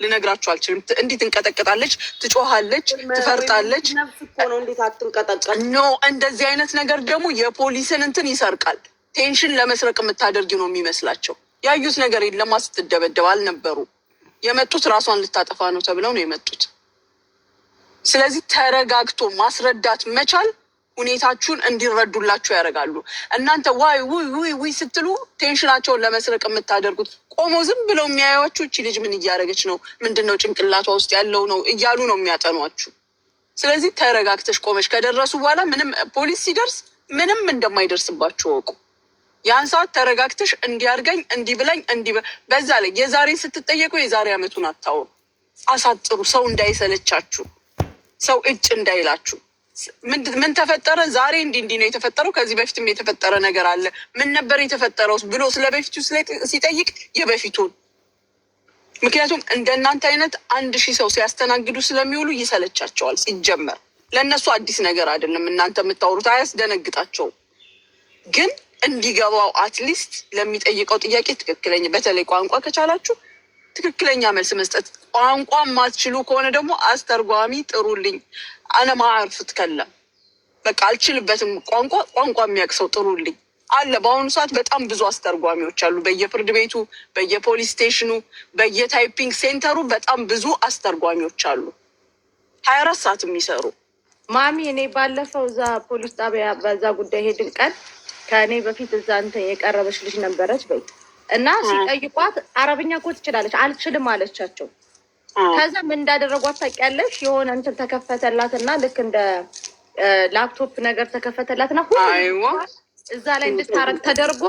ልነግራችሁ አልችልም። እንዴት እንቀጠቀጣለች፣ ትጮሃለች፣ ትፈርጣለች። ነፍስ እኮ ነው፣ እንዴት አትንቀጠቀጥ? ኖ እንደዚህ አይነት ነገር ደግሞ የፖሊስን እንትን ይሰርቃል። ቴንሽን ለመስረቅ የምታደርጊ ነው የሚመስላቸው። ያዩት ነገር የለም። ስትደበደብ አልነበሩ የመጡት ራሷን ልታጠፋ ነው ተብለው ነው የመጡት። ስለዚህ ተረጋግቶ ማስረዳት መቻል ሁኔታችሁን እንዲረዱላችሁ ያደርጋሉ። እናንተ ዋይ ውይ ስትሉ ቴንሽናቸውን ለመስረቅ የምታደርጉት ቆሞ ዝም ብለው የሚያዩዋችሁ እቺ ልጅ ምን እያደረገች ነው፣ ምንድነው ጭንቅላቷ ውስጥ ያለው ነው እያሉ ነው የሚያጠኗችሁ። ስለዚህ ተረጋግተሽ ቆመሽ ከደረሱ በኋላ ምንም ፖሊስ ሲደርስ ምንም እንደማይደርስባችሁ ወቁ። ያን ሰዓት ተረጋግተሽ እንዲያርገኝ እንዲብላኝ በዛ ላይ የዛሬ ስትጠየቁ የዛሬ አመቱን አታውሩ። አሳጥሩ፣ ሰው እንዳይሰለቻችሁ፣ ሰው እጭ እንዳይላችሁ። ምን ተፈጠረ ዛሬ እንዲህ ነው የተፈጠረው፣ ከዚህ በፊትም የተፈጠረ ነገር አለ፣ ምን ነበር የተፈጠረው ብሎ ስለ በፊቱ ሲጠይቅ የበፊቱን። ምክንያቱም እንደናንተ አይነት 1000 ሰው ሲያስተናግዱ ስለሚውሉ ይሰለቻቸዋል። ሲጀመር ለእነሱ አዲስ ነገር አይደለም እናንተ የምታወሩት፣ አያስደነግጣቸውም። ግን እንዲገባው አትሊስት ለሚጠይቀው ጥያቄ ትክክለኛ፣ በተለይ ቋንቋ ከቻላችሁ ትክክለኛ መልስ መስጠት። ቋንቋ ማትችሉ ከሆነ ደግሞ አስተርጓሚ ጥሩልኝ። አነ ማዕርፍ ትከለም በቃ አልችልበትም፣ ቋንቋ የሚያውቅ ሰው ጥሩልኝ አለ። በአሁኑ ሰዓት በጣም ብዙ አስተርጓሚዎች አሉ። በየፍርድ ቤቱ፣ በየፖሊስ ስቴሽኑ፣ በየታይፒንግ ሴንተሩ በጣም ብዙ አስተርጓሚዎች አሉ 24 ሰዓት የሚሰሩ። ማሚ እኔ ባለፈው እዛ ፖሊስ ጣቢያ በዛ ጉዳይ ሄድን ቀን ከእኔ በፊት እዛ እንትን የቀረበች ልጅ ነበረች በይ እና ሲጠይቋት አረብኛ እኮ ትችላለች፣ አልችልም አለቻቸው። ከዛ ምን እንዳደረጓት ታውቂያለሽ? የሆነ እንትን ተከፈተላት እና ልክ እንደ ላፕቶፕ ነገር ተከፈተላትና እዛ ላይ እንድታረግ ተደርጎ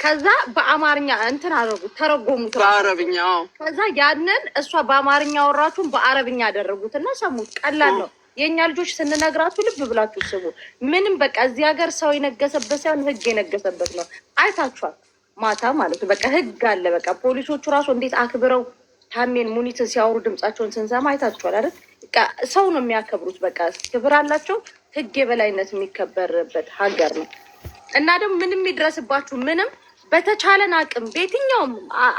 ከዛ በአማርኛ እንትን አደረጉት፣ ተረጎሙት በአረብኛ። ከዛ ያንን እሷ በአማርኛ ወራቱን በአረብኛ ያደረጉት እና ሰሙት። ቀላል ነው። የእኛ ልጆች ስንነግራችሁ ልብ ብላችሁ ስቡ። ምንም በቃ እዚህ ሀገር ሰው የነገሰበት ሳይሆን ህግ የነገሰበት ነው። አይታችኋል ማታ ማለት ነው። በቃ ህግ አለ። በቃ ፖሊሶቹ ራሱ እንዴት አክብረው ታሜን ሙኒትን ሲያወሩ ድምጻቸውን ስንሰማ አይታችኋል አይደል? ሰው ነው የሚያከብሩት። በቃ ክብር አላቸው። ህግ የበላይነት የሚከበርበት ሀገር ነው። እና ደግሞ ምንም ይድረስባችሁ ምንም በተቻለን አቅም በየትኛውም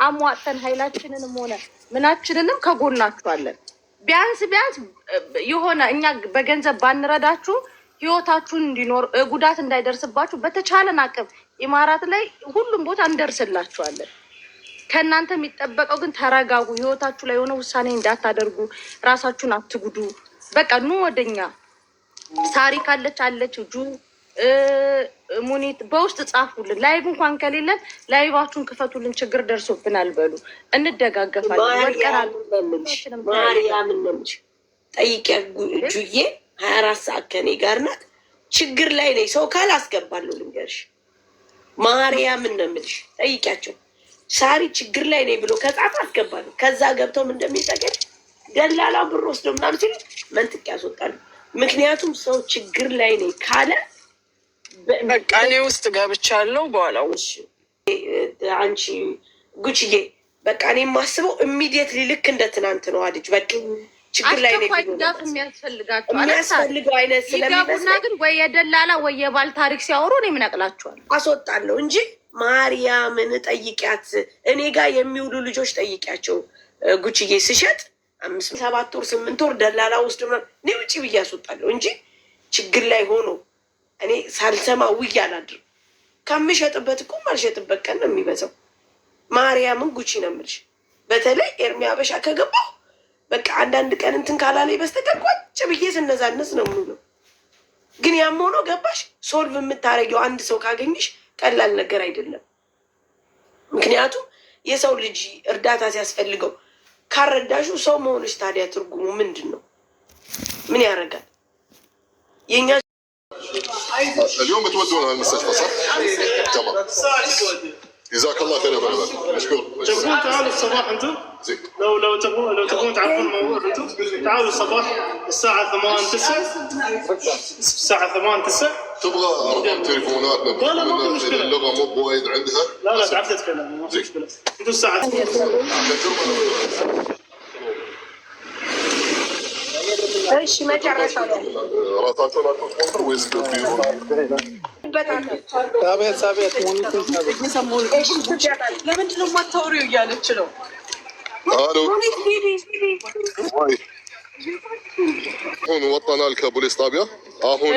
አሟጠን ኃይላችንንም ሆነ ምናችንንም ከጎናችኋለን። ቢያንስ የሆነ እኛ በገንዘብ ባንረዳችሁ ህይወታችሁን እንዲኖር ጉዳት እንዳይደርስባችሁ በተቻለን አቅም ኢማራት ላይ ሁሉም ቦታ እንደርስላችኋለን። ከእናንተ የሚጠበቀው ግን ተረጋጉ። ህይወታችሁ ላይ የሆነ ውሳኔ እንዳታደርጉ፣ ራሳችሁን አትጉዱ። በቃ ኑ ወደኛ። ሳሪ ካለች አለች፣ ጁ ሙኒት በውስጥ ጻፉልን። ላይቭ እንኳን ከሌለን ላይቫችሁን ክፈቱልን። ችግር ደርሶብናል በሉ፣ እንደጋገፋለን። ወድቀናል። ማርያምን ነው የምልሽ። ጠይቂያ ጁዬ 24 ሰዓት ከኔ ጋር ናት። ችግር ላይ ነኝ። ሰው ካላስገባለሁ ልንገርሽ። ማርያምን ነው የምልሽ። ጠይቂያቸው። ሳሪ ችግር ላይ ነኝ ብሎ ከጻፍ አስገባለሁ። ከዛ ገብተው ምን እንደሚጠቀም ደላላው ብር ወስዶ ምናምን ሲል መንጥቅ ያስወጣሉ። ምክንያቱም ሰው ችግር ላይ ነኝ ካለ በቃ እኔ ውስጥ ገብቻለሁ። በኋላ አንቺ ጉቺዬ በቃ እኔ የማስበው ኢሚዲየትሊ ልክ እንደ ትናንት ነው አልጅ በቃ ችግር ላይ ነኝ የሚያስፈልገው አይነት ስለሚመስለኝ ግን ወይ የደላላ ወይ የባል ታሪክ ሲያወሩ እኔ ምን አቅላቸዋለሁ አስወጣለሁ እንጂ ማርያምን ጠይቂያት። እኔ ጋር የሚውሉ ልጆች ጠይቂያቸው። ጉቺዬ ስሸጥ 5 7 ወር 8 ወር ደላላ ውስጥ እኔ ውጭ ብዬ አስወጣለሁ እንጂ ችግር ላይ ሆኖ እኔ ሳልሰማ ውዬ አላድርም። ከምሸጥበት እኮ ማልሸጥበት ቀን ነው የሚበዛው። ማርያምን ጉቺ ነው የምልሽ። በተለይ ኤርሚ አበሻ ከገባሁ በቃ አንዳንድ ቀን እንትን ካላለኝ በስተቀር ቁጭ ብዬ ስነዛነስ ነው የምውለው። ግን ያም ሆኖ ገባሽ ሶልቭ የምታደርጊው አንድ ሰው ካገኝሽ ቀላል ነገር አይደለም። ምክንያቱም የሰው ልጅ እርዳታ ሲያስፈልገው ካረዳሹ ሰው መሆንሽ ታዲያ ትርጉሙ ምንድን ነው? ምን ያደርጋል? የኛ اليوم بتودون على المستشفى صح؟ تمام. جزاك الله خير يا بنات. مشكور. تبغون تعالوا الصباح انتم؟ زين. لو تبغون تعرفون الموضوع انتم تعالوا الصباح الساعة 8-9 الساعة 8-9 تبغى ارقام تليفونات لا ما في مشكلة. اللغة مو بوايد عندها؟ لا تعرف تتكلم ما في مشكلة. انتم الساعة እሺ መጨረሻ ላይ راتاتنا تفضل ويزيدوا ለምንድን ነው የማታወሪው እያለች ነው። አሁን ወጣናል ከፖሊስ ጣቢያ። አሁን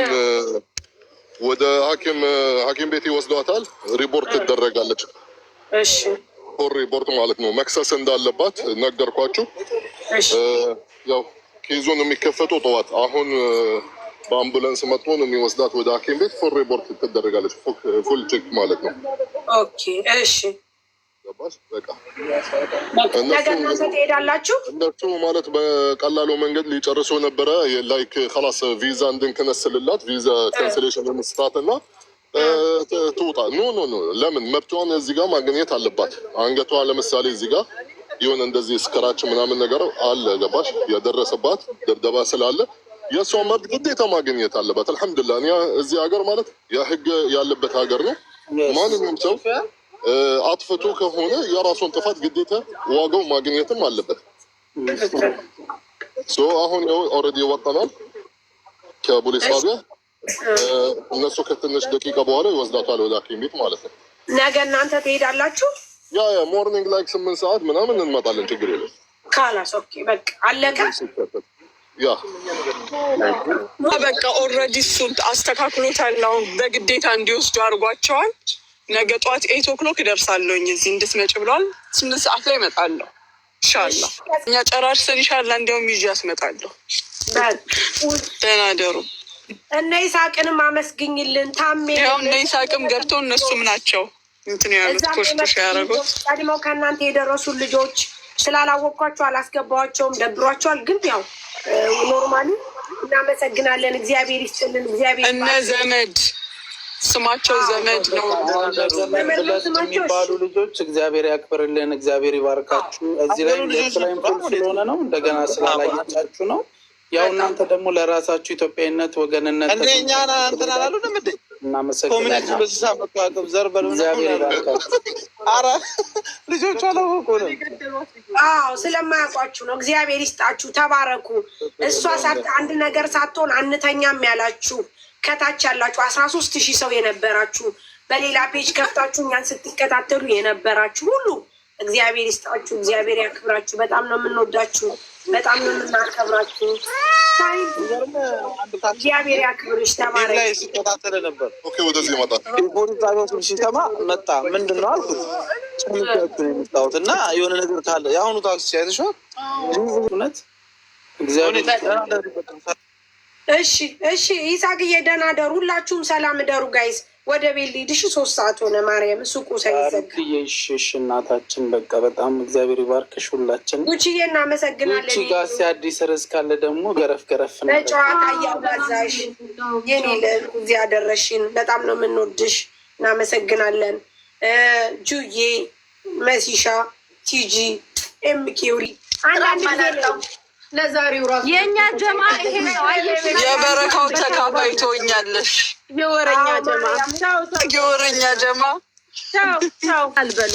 ወደ ሐኪም ቤት ይወስዷታል። ሪፖርት ትደረጋለች። እሺ ሪፖርት ማለት ነው። መክሰስ እንዳለባት ነገርኳችሁ። ያው ኬዙን የሚከፈተው ጠዋት አሁን በአምቡላንስ መጥቶ ነው የሚወስዳት ወደ ሐኪም ቤት። ፉል ሪፖርት ትደረጋለች። ፉል ቼክ ማለት ነው። ኦኬ እሺ። ገባሽ? በቃ ነገ እናንተ ትሄዳላችሁ። እነሱ ማለት በቀላሉ መንገድ ሊጨርሱ ነበረ። ላይክ ከላስ ቪዛ እንድንከነስልላት ቪዛ ካንስሌሽን መስራት እና ትውጣ። ኖ ለምን መብቷን እዚህ ጋር ማግኘት አለባት። አንገቷ ለምሳሌ እዚህ ጋር የሆነ እንደዚህ ስክራች ምናምን ነገር አለ። ገባሽ? የደረሰባት ድብደባ ስላለ የእሷን መብት ግዴታ ማግኘት አለባት። አልሐምዱሊላህ እኛ እዚህ ሀገር ማለት የህግ ያለበት ሀገር ነው። ማንኛውም ሰው አጥፍቶ ከሆነ የራሱን ጥፋት ግዴታ ዋጋው ማግኘትም አለበት። አሁን ኦልሬዲ ወጣናል ከፖሊስ ጣቢያ። እነሱ ከትንሽ ደቂቃ በኋላ ይወስዳታል ወደ ሐኪም ቤት ማለት ነው። ነገ እናንተ ትሄዳላችሁ? ያ ሞርኒንግ ላይክ 8 ሰዓት ምናምን እንመጣለን። ችግር የለም። ካላስ ኦኬ በቃ አለቀ። ያ በቃ ኦልሬዲ እሱን አስተካክሎታል። አሁን በግዴታ እንዲወስዱ አድርጓቸዋል። ነገ ጠዋት 8 o'clock እደርሳለሁኝ እዚህ እንድትመጭ ብሏል። 8 ሰዓት ላይ እመጣለሁ ኢንሻላህ። እኛ ጨራርሰን ኢንሻላህ እንዲያውም ይዤ አስመጣለሁ። ደህና ደሩ። እነ ይሳቅንም አመስግኝልን። ታሜ ያው እነ ይሳቅም ገብተው እነሱም ናቸው እንትን ያሉት ኮሽቶሽ ያደረጉት። ቀድመው ከእናንተ የደረሱ ልጆች ስላላወቅኳቸው አላስገባቸውም፣ ደብሯቸዋል። ግን ያው ኖርማሊ እናመሰግናለን። እግዚአብሔር ይስጥልን። እግዚአብሔር እነ ዘመድ ስማቸው ዘመድ ነው የሚባሉ ልጆች እግዚአብሔር ያክብርልን፣ እግዚአብሔር ይባርካችሁ። እዚህ ላይ ላይም ስለሆነ ነው እንደገና ስላላየቻችሁ ነው። ያው እናንተ ደግሞ ለራሳችሁ ኢትዮጵያዊነት ወገንነት እናመሰግናለን። ልጆቹ አላወቁ ነው። አዎ ስለማያውቋችሁ ነው። እግዚአብሔር ይስጣችሁ፣ ተባረኩ። እሷ አንድ ነገር ሳትሆን አንተኛም ያላችሁ ከታች ያላችሁ 13,000 ሰው የነበራችሁ በሌላ ፔጅ ከፍታችሁ እኛን ስትከታተሉ የነበራችሁ ሁሉ እግዚአብሔር ይስጣችሁ፣ እግዚአብሔር ያክብራችሁ። በጣም ነው የምንወዳችሁ፣ በጣም ነው የምናከብራችሁ። እግዚአብሔር ያክብርሽ። ተባረክ። ሲከታተል ነበር። ወደዚህ ይመጣል። ፖሊስ ጣቢያውን ሲሰማ መጣ። ምንድን ነው አልኩት። የመጣሁት እና የሆነ ነገር ካለ የአሁኑ ታክሲ አይተሽዋል። እውነት እግዚአብሔር እሺ ይሳቅዬ ደህና ደሩ። ሁላችሁም ሰላም ደሩ ጋይስ። ወደ ቤት ልሂድሽ። 3 ሰዓት ሆነ። ማርያም ሱቁ ሳይዘጋ። እሺ እናታችን በቃ በጣም እግዚአብሔር ይባርክሽ። ሁላችን ጉቺዬ እናመሰግናለን። ጉቺ ጋር አዲስ ርዕስ ካለ ደግሞ ገረፍ ነው ለጨዋታ እያባዛሽ የኔ እዚህ ያደረሽን በጣም ነው የምንወድሽ። እናመሰግናለን። ጁዬ፣ መሲሻ፣ ቲጂ፣ ኤምኬሪ አንዳንድ ለዛሬው ራሱ የኛ ጀማ ይሄ ነው። የበረካው ተካፋይ ትሆኛለሽ። የወረኛ ጀማ ቻው አልበሉ።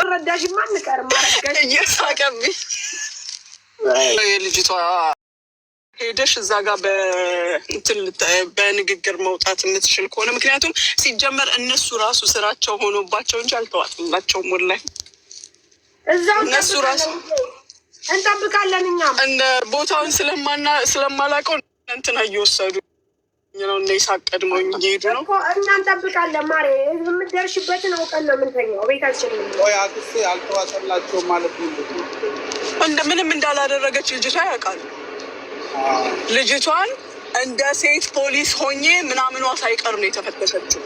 ረዳሽ ማንቀር ማረጋሽ እየሳቀብኝ የልጅቷ ሄደሽ እዛ ጋር በንግግር መውጣት የምትችል ከሆነ ምክንያቱም ሲጀመር እነሱ ራሱ ስራቸው ሆኖባቸው እንጂ አልተዋጥላቸውም። ወላሂ እነሱ ራሱ እንጠብቃለን። እኛም እንደ ቦታውን ስለማላውቀው እንትና እየወሰዱ ነው እና ይሳቅ ቀድሞኝ እየሄዱ ነው። እኛ እንጠብቃለን። ማሬ የምትደርሽበትን አውቀን ነው የምንተኛው ቤታችን። አክስቴ አልተዋጠላቸውም ማለት ነው። ምንም እንዳላደረገች ልጅቷ ያውቃሉ። ልጅቷን እንደ ሴት ፖሊስ ሆኜ ምናምኗ ሳይቀር ነው የተፈተሸችው።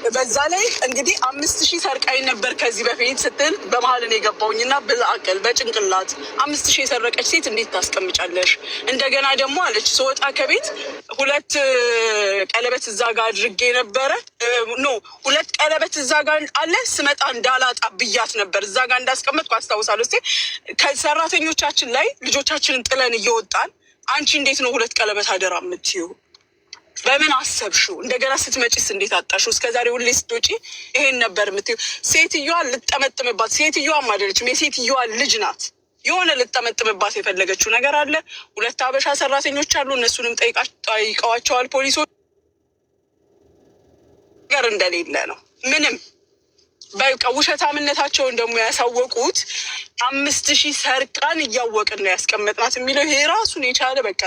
በዛ ላይ እንግዲህ 5,000 ሰርቃኝ ነበር ከዚህ በፊት ስትል በመሀልን የገባውኝ እና ብዛቅል በጭንቅላት 5,000 የሰረቀች ሴት እንዴት ታስቀምጫለሽ? እንደገና ደግሞ አለች ስወጣ ከቤት 2 ቀለበት እዛ ጋር አድርጌ ነበረ። 2 ቀለበት እዛ ጋር አለ ስመጣ እንዳላጣ ብያት ነበር። እዛ ጋር እንዳስቀመጥኩ አስታውሳለሁ። እስኪ ከሰራተኞቻችን ላይ ልጆቻችንን ጥለን እየወጣን አንቺ እንዴት ነው 2 ቀለበት አደራ የምትይው? በምን አሰብሽው? እንደገና ስትመጪስ እንዴት አጣሽው? እስከዛሬ ሁሌ ስትወጪ ይሄን ነበር የምትይው። ሴትዮዋን ልጠመጥምባት፣ ሴትዮዋም አይደለችም የሴትዮዋ ልጅ ናት። የሆነ ልጠመጥምባት የፈለገችው ነገር አለ። 2 አበሻ ሰራተኞች አሉ። እነሱንም ጠይቀዋቸዋል ፖሊሶች። ነገር እንደሌለ ነው። ምንም በቃ ውሸታምነታቸውን ደግሞ ያሳወቁት 5000 ሰርቃን እያወቅን ነው ያስቀመጥናት የሚለው ይሄ ራሱን የቻለ በቃ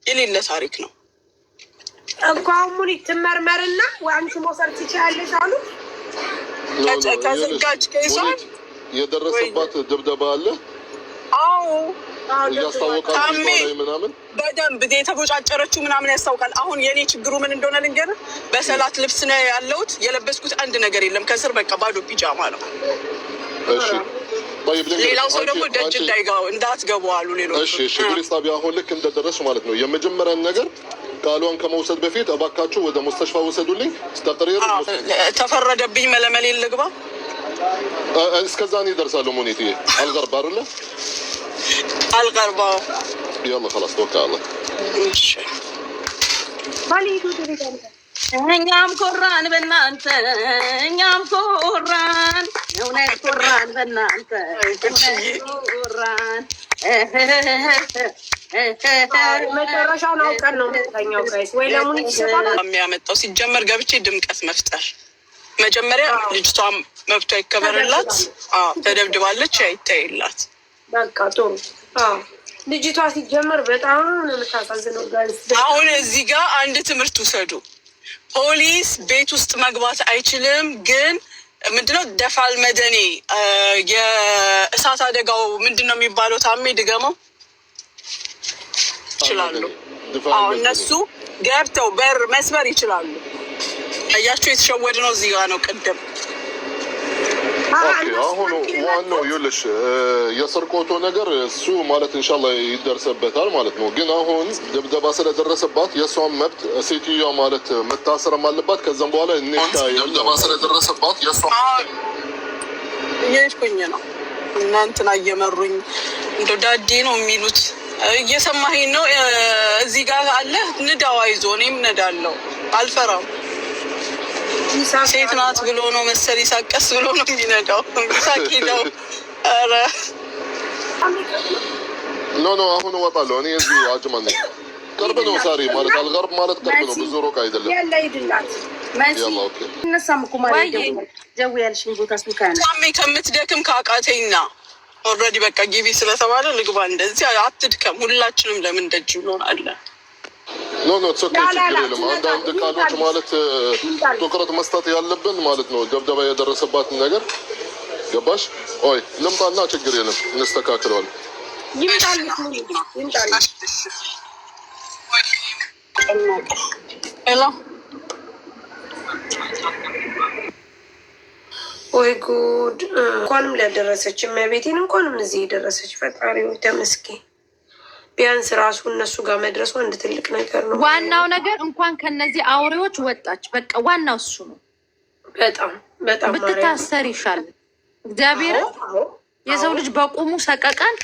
የሌለ ታሪክ ነው እኮ። አሁን ሙኒት ትመርመርና አንቺ መውሰድ ትችያለሽ አሉ። ከዘጋጅ ከይዟል የደረሰባት ድብደባ አለ። አዎ እያስታወቃል ምናምን በደንብ የተቦጫጨረችው ምናምን ያስታውቃል። አሁን የኔ ችግሩ ምን እንደሆነ ልንገርህ። በሰላት ልብስ ነው ያለሁት። የለበስኩት አንድ ነገር የለም ከስር በቃ ባዶ ፒጃማ ነው። እሺ ሌላው ሰው ደግሞ ደጅ እንዳትገቡ አሉ ሌሎች። እሺ ፖሊስ ጣቢያ አሁን ልክ እንደደረስሽ ማለት ነው የመጀመሪያን ነገር ቃሏን ከመውሰድ በፊት እባካችሁ ወደ ሙስተሽፋ ወሰዱልኝ። ተቅሪር ተፈረደብኝ መለመሌ ልግባ እስከዛ እኔ እደርሳለሁ። ሙኒት አልገርባ አይደለ አልገርባ يلا خلاص توكل على الله እኛም ኮራን በእናንተ እኛም ኮራን እውነት ኮራን በእናንተ ኮራን መጨረሻውን አውቀን ነው የምንተኛው። ጋይስ ወይ ለሙኒት ይሰጣል የሚያመጣው ሲጀመር ገብቼ ድምቀት መፍጠር መጀመሪያ ልጅቷ መብቷ ይከበርላት። ተደብድባለች አይታይላት። በቃ ጥሩ ልጅቷ ሲጀመር በጣም ነው የምታሳዝነው። ጋይስ አሁን እዚህ ጋር አንድ ትምህርት ውሰዱ። ፖሊስ ቤት ውስጥ መግባት አይችልም፣ ግን ምንድነው ደፋል መደኔ የእሳት አደጋው ምንድነው የሚባለው? ታሜ ድገመው ይችላሉ። እነሱ ገብተው በር መስበር ይችላሉ። እያቸው የተሸወድ ነው እዚህ ጋር ነው ቅድም አሁን ዋናው ይኸውልሽ የስርቆቱ ነገር እሱ ማለት ኢንሻአላህ ይደርሰበታል ማለት ነው። ግን አሁን ድብደባ ስለደረሰባት የእሷን መብት ሴትዮዋ ማለት መታሰርም አለባት። ከዛም በኋላ ድብደባ ስለደረሰባት የእሷን እየሄድኩኝ ነው እናንተና እየመሩኝ እንደ ዳዴ ነው የሚሉት። እየሰማኸኝ ነው? እዚህ ጋር አለ ንዳዋ ይዞ እኔም ነዳለው አልፈራም። ሴት ናት ብሎ ነው መሰል ይሳቀስ ብሎ ነው የሚነዳው። ሳቂ ነው። ኧረ ኖ አሁን እወጣለሁ እኔ እዚህ አጅማን ነኝ። ቅርብ ነው ሳሪ ማለት አልገርብ ማለት ቅርብ ነው፣ ብዙ ሩቅ አይደለም። ያላ ይድላት ያላ ኦኬ እነሳም እኮ ማለት ጀው ያልሽኝ ቦታ ስልካና ታሜ ከምትደክም ካቃተኝና ኦልሬዲ በቃ ጊቢ ስለተባለ ልግባ። እንደዚህ አትድከም። ሁላችንም ለምን ደጅ እንሆናለን? ኖ ችግር የለም። አንዳንድ ቃሎች ማለት ትኩረት መስጠት ያለብን ማለት ነው። ደብደባ የደረሰባትን ነገር ገባሽ? ኦይ ልምጣና ችግር የለም እንስተካክለዋለን። ወይ ጉድ! እንኳንም ሊያደረሰች እመቤቴን እንኳንም እዚህ የደረሰች ፈጣሪው ተመስገን። ቢያንስ ራሱ እነሱ ጋር መድረሱ አንድ ትልቅ ነገር ነው። ዋናው ነገር እንኳን ከነዚህ አውሬዎች ወጣች። በቃ ዋናው እሱ ነው። በጣም በጣም ብትታሰር ይሻላል። እግዚአብሔር የሰው ልጅ በቁሙ ሰቀቀን።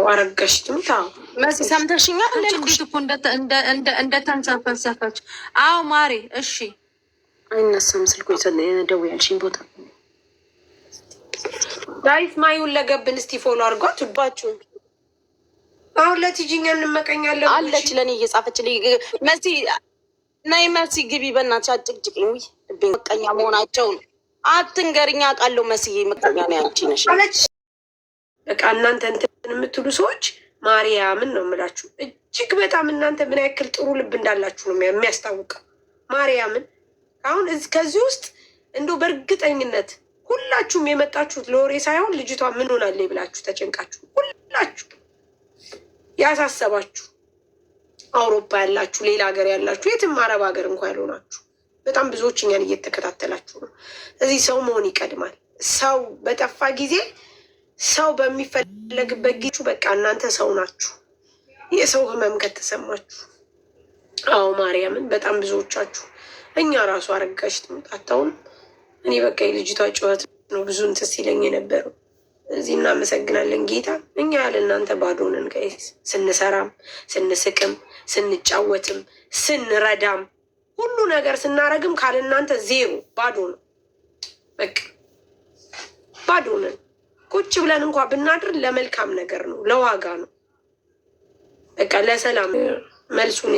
አረጋሽ ትምታ መሲ ሰምተሽኛል? እንዴት እኮ እንደ ተንሰፈሰፈች። አዎ ማሬ እሺ። አይነሳም ስልኩ የደው ያልሽኝ ቦታ ዳይስ ማዩን ለገብን እስቲ ፎሎ አድርጓት ባችሁ። አሁን ለቲጂኛ እንመቀኛለን አለች ለኔ እየጻፈች መሲ ናይ መሲ ግቢ በእናትሽ አጭቅጭቅኝ። ልቤ መቀኛ መሆናቸውን አትንገርኛ ቃለው መሲ መቀኛ ነው ያንቺ ነሽ አለች። በቃ እናንተ እንትን የምትሉ ሰዎች ማርያምን ነው የምላችሁ። እጅግ በጣም እናንተ ምን ያክል ጥሩ ልብ እንዳላችሁ ነው የሚያስታውቀው። ማርያምን አሁን ከዚህ ውስጥ እንደው በእርግጠኝነት ሁላችሁም የመጣችሁት ለወሬ ሳይሆን ልጅቷ ምን ሆናለች ብላችሁ ተጨንቃችሁ ሁላችሁ ያሳሰባችሁ አውሮፓ ያላችሁ፣ ሌላ ሀገር ያላችሁ፣ የትም አረብ ሀገር እንኳን ያልሆናችሁ በጣም ብዙዎች እኛን እየተከታተላችሁ ነው። እዚህ ሰው መሆን ይቀድማል። ሰው በጠፋ ጊዜ ሰው በሚፈለግበት ጊዜ በቃ እናንተ ሰው ናችሁ። የሰው ህመም ከተሰማችሁ አዎ ማርያምን በጣም ብዙዎቻችሁ እኛ ራሱ አረጋሽ ትምጣታውን እኔ በቃ የልጅቷ ጩኸት ነው ብዙ እንትን ሲለኝ የነበረው። እዚህ እናመሰግናለን ጌታ። እኛ ያለ እናንተ ባዶ ነን ጋይስ። ስንሰራም ስንስቅም ስንጫወትም ስንረዳም ሁሉ ነገር ስናረግም ካለ እናንተ ዜሮ ባዶ ነው። በቃ ባዶ ነን። ቁጭ ብለን እንኳ ብናድር ለመልካም ነገር ነው፣ ለዋጋ ነው። በቃ ለሰላም መልሱን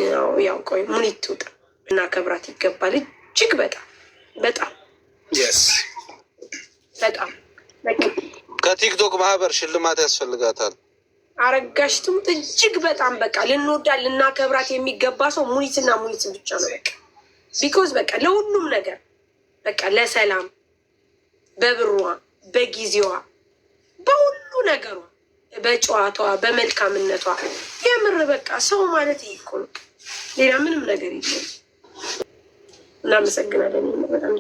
ያው ቆይ ሙኒት ትውጣ እና ከብራት ይገባል። እጅግ በጣም በጣም በጣም ከቲክቶክ ማህበር ሽልማት ያስፈልጋታል። አረጋሽ ትሙት እጅግ በጣም በቃ ልንወዳት ልናከብራት የሚገባ ሰው ሙኒትና ሙኒትን ብቻ ነው። በቃ ቢኮዝ በቃ ለሁሉም ነገር በቃ ለሰላም በብሯ በጊዜዋ በሁሉ ነገሯ በጨዋታዋ በመልካምነቷ የምር በቃ ሰው ማለት ይኮ ነው። ሌላ ምንም ነገር የለም። እናመሰግናለን። በጣም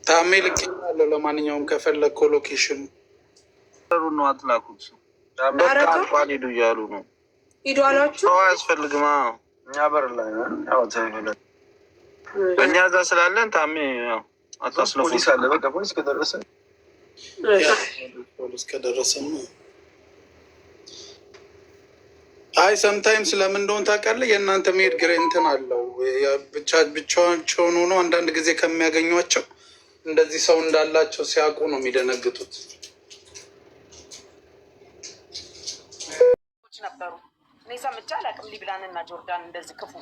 ታሜ ልክ ያለው ለማንኛውም ከፈለግ ኮሎኬሽን ነው አትላኩት። ቋል ሄዱ እያሉ ነው። ሂዱ አላችሁ። ሰው አያስፈልግማ። እኛ በር ላይ እኛ እዛ ስላለን ታሜ አታስለፉ። ፖሊስ አለ። በቃ ፖሊስ ከደረሰ አይ ሰምታይምስ ለምን እንደሆነ ታውቃለህ? የእናንተ መሄድ ግሬ እንትን አለው ብቻቸውን ሆኖ አንዳንድ ጊዜ ከሚያገኟቸው እንደዚህ ሰው እንዳላቸው ሲያውቁ ነው የሚደነግጡት። ነበሩ እኔ ሰምቼ አላውቅም። ሊብላን እና ጆርዳን እንደዚህ ክፉ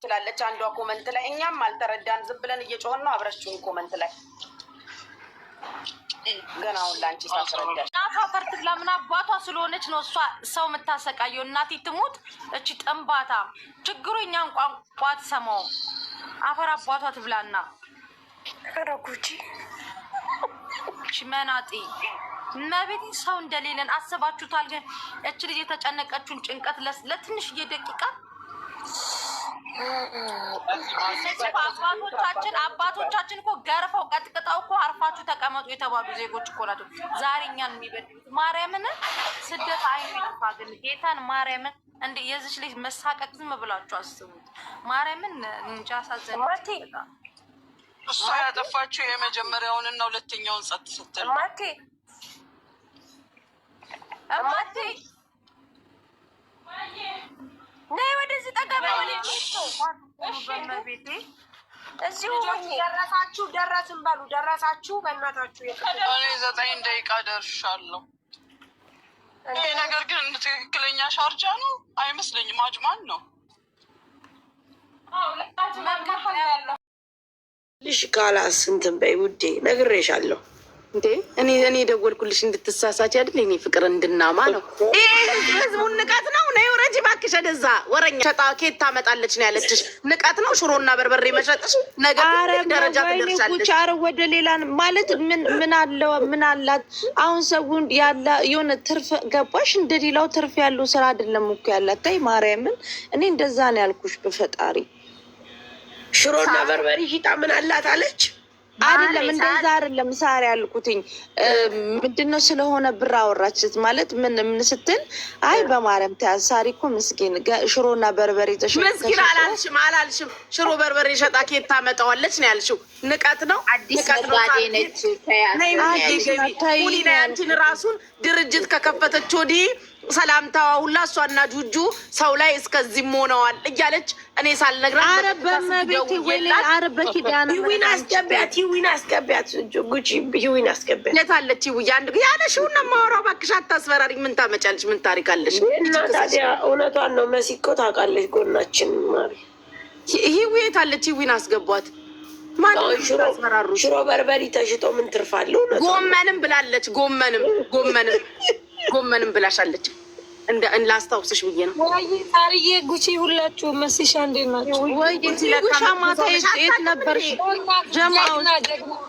ትላለች አንዷ ኮመንት ላይ። እኛም አልተረዳን ዝም ብለን እየጮህን ነው። አብረችውን ኮመንት ላይ ገና አሁን ለአንቺ ሳስረዳሽ እናቷ ፈርትግላ ምን አባቷ ስለሆነች ነው እሷ ሰው የምታሰቃየው። እናቴ ትሙት እቺ ጥንባታ ችግሩ እኛን ቋንቋ አትሰማውም። አፈር አባቷ ትብላና ረጉቺ ሽመናጢ መቤት ሰው እንደሌለን አስባችሁታል? ግን እች ልጅ የተጨነቀችውን ጭንቀት ለትንሽዬ ደቂቃ አባቶቻችን እኮ ገርፈው ቀጥቅጠው እኮ አርፋችሁ ተቀመጡ የተባሉ ዜጎች እኮ ናቸው ዛሬ እኛን የሚበድሉት። ማርያምን ስደት አይኑ ይጥፋ። ግን ጌታን ማርያምን እንደ የዚች ልጅ መሳቀቅ ዝም ብላችሁ አስቡት። ማርያምን እንጃ አሳዘን። እሷ ያጠፋችው የመጀመሪያውንና ሁለተኛውን ጸጥ ስትል ማቴ ነይ ወደዚህ ጠገበ በቤቴ እዚሁ ደረስን በሉ። ደረሳችሁ በእናታችሁ። እኔ 9 ደቂቃ ደርሻለሁ። ይሄ ነገር ግን ትክክለኛ ሻርጃ ነው አይመስለኝም። አጅማን ነው ልሽ ካላስ እንትን በይ ውዴ፣ ነግሬሻለሁ። እንዴ እኔ ደወልኩልሽ እንድትሳሳች አይደል? እኔ ፍቅር እንድናማ ነው። ህዝቡን ንቀት ነው። ነይ ወረጂ እባክሽ ወደዛ። ወረኛ ሸጣ ኬት ታመጣለች ነው ያለችሽ። ንቀት ነው ሽሮና በርበሬ መሸጥሽ። ነገር ደረጃ ትደርሻለሽ። አረ ወደ ሌላ ማለት ምን አላት አሁን ሰውን ያለ የሆነ ትርፍ ገባሽ? እንደሌላው ትርፍ ያለው ስራ አይደለም እኮ ያላት። ታይ ማርያምን እኔ እንደዛ ነው ያልኩሽ። በፈጣሪ ሽሮና በርበሬ ሂጣ ምን አላት አለች። አይደለም እንደዛ አይደለም ሳሪ ያልኩትኝ ምንድነው ስለሆነ ብር አወራችት ማለት ምን ስትል አይ በማርያም ተያዝ ሳሪ እኮ ምስኪን ሽሮና በርበሬ ተሸጠ። ምስኪን አላልሽም። ሽሮ በርበሬ ሸጣ ኬት ታመጣዋለች ነው ያልሽው። ንቀት ነው። አዲስ ነጋዴ ነች። ሁሊና ያንቺን ራሱን ድርጅት ከከፈተች ወዲህ ሰላምታዋ ሁላ እሷና ጁጁ ሰው ላይ እስከዚህም ሆነዋል እያለች እኔ ሳልነግራት አረበመቤቴ ወይ አረበኪዳን ይዊን አስገቢያት ጉቺ ይዊን አስገቢያት። የት አለች ይውያ? አንድ ያለሽውን ነው የማወራው። እባክሽ አታስፈራሪ። ምን ታመጫለሽ? ምን ታሪክ አለሽ? እና ታዲያ እውነቷን ነው። መሲ እኮ ታውቃለች ጎናችን። ማሪ ይዊ የት አለች? ይዊን አስገቧት። ሽሮ በርበሬ ተሽጦ ምን ትርፋለሁ? ጎመንም ብላለች። ጎመንም ብላሻለች። ላስታውስሽ ብዬ ነው። ወይ ታርዬ ጉቺ ሁላችሁ መስሻ እንዴት ናችሁ? ወይ ሻማታ የት ነበርሽ?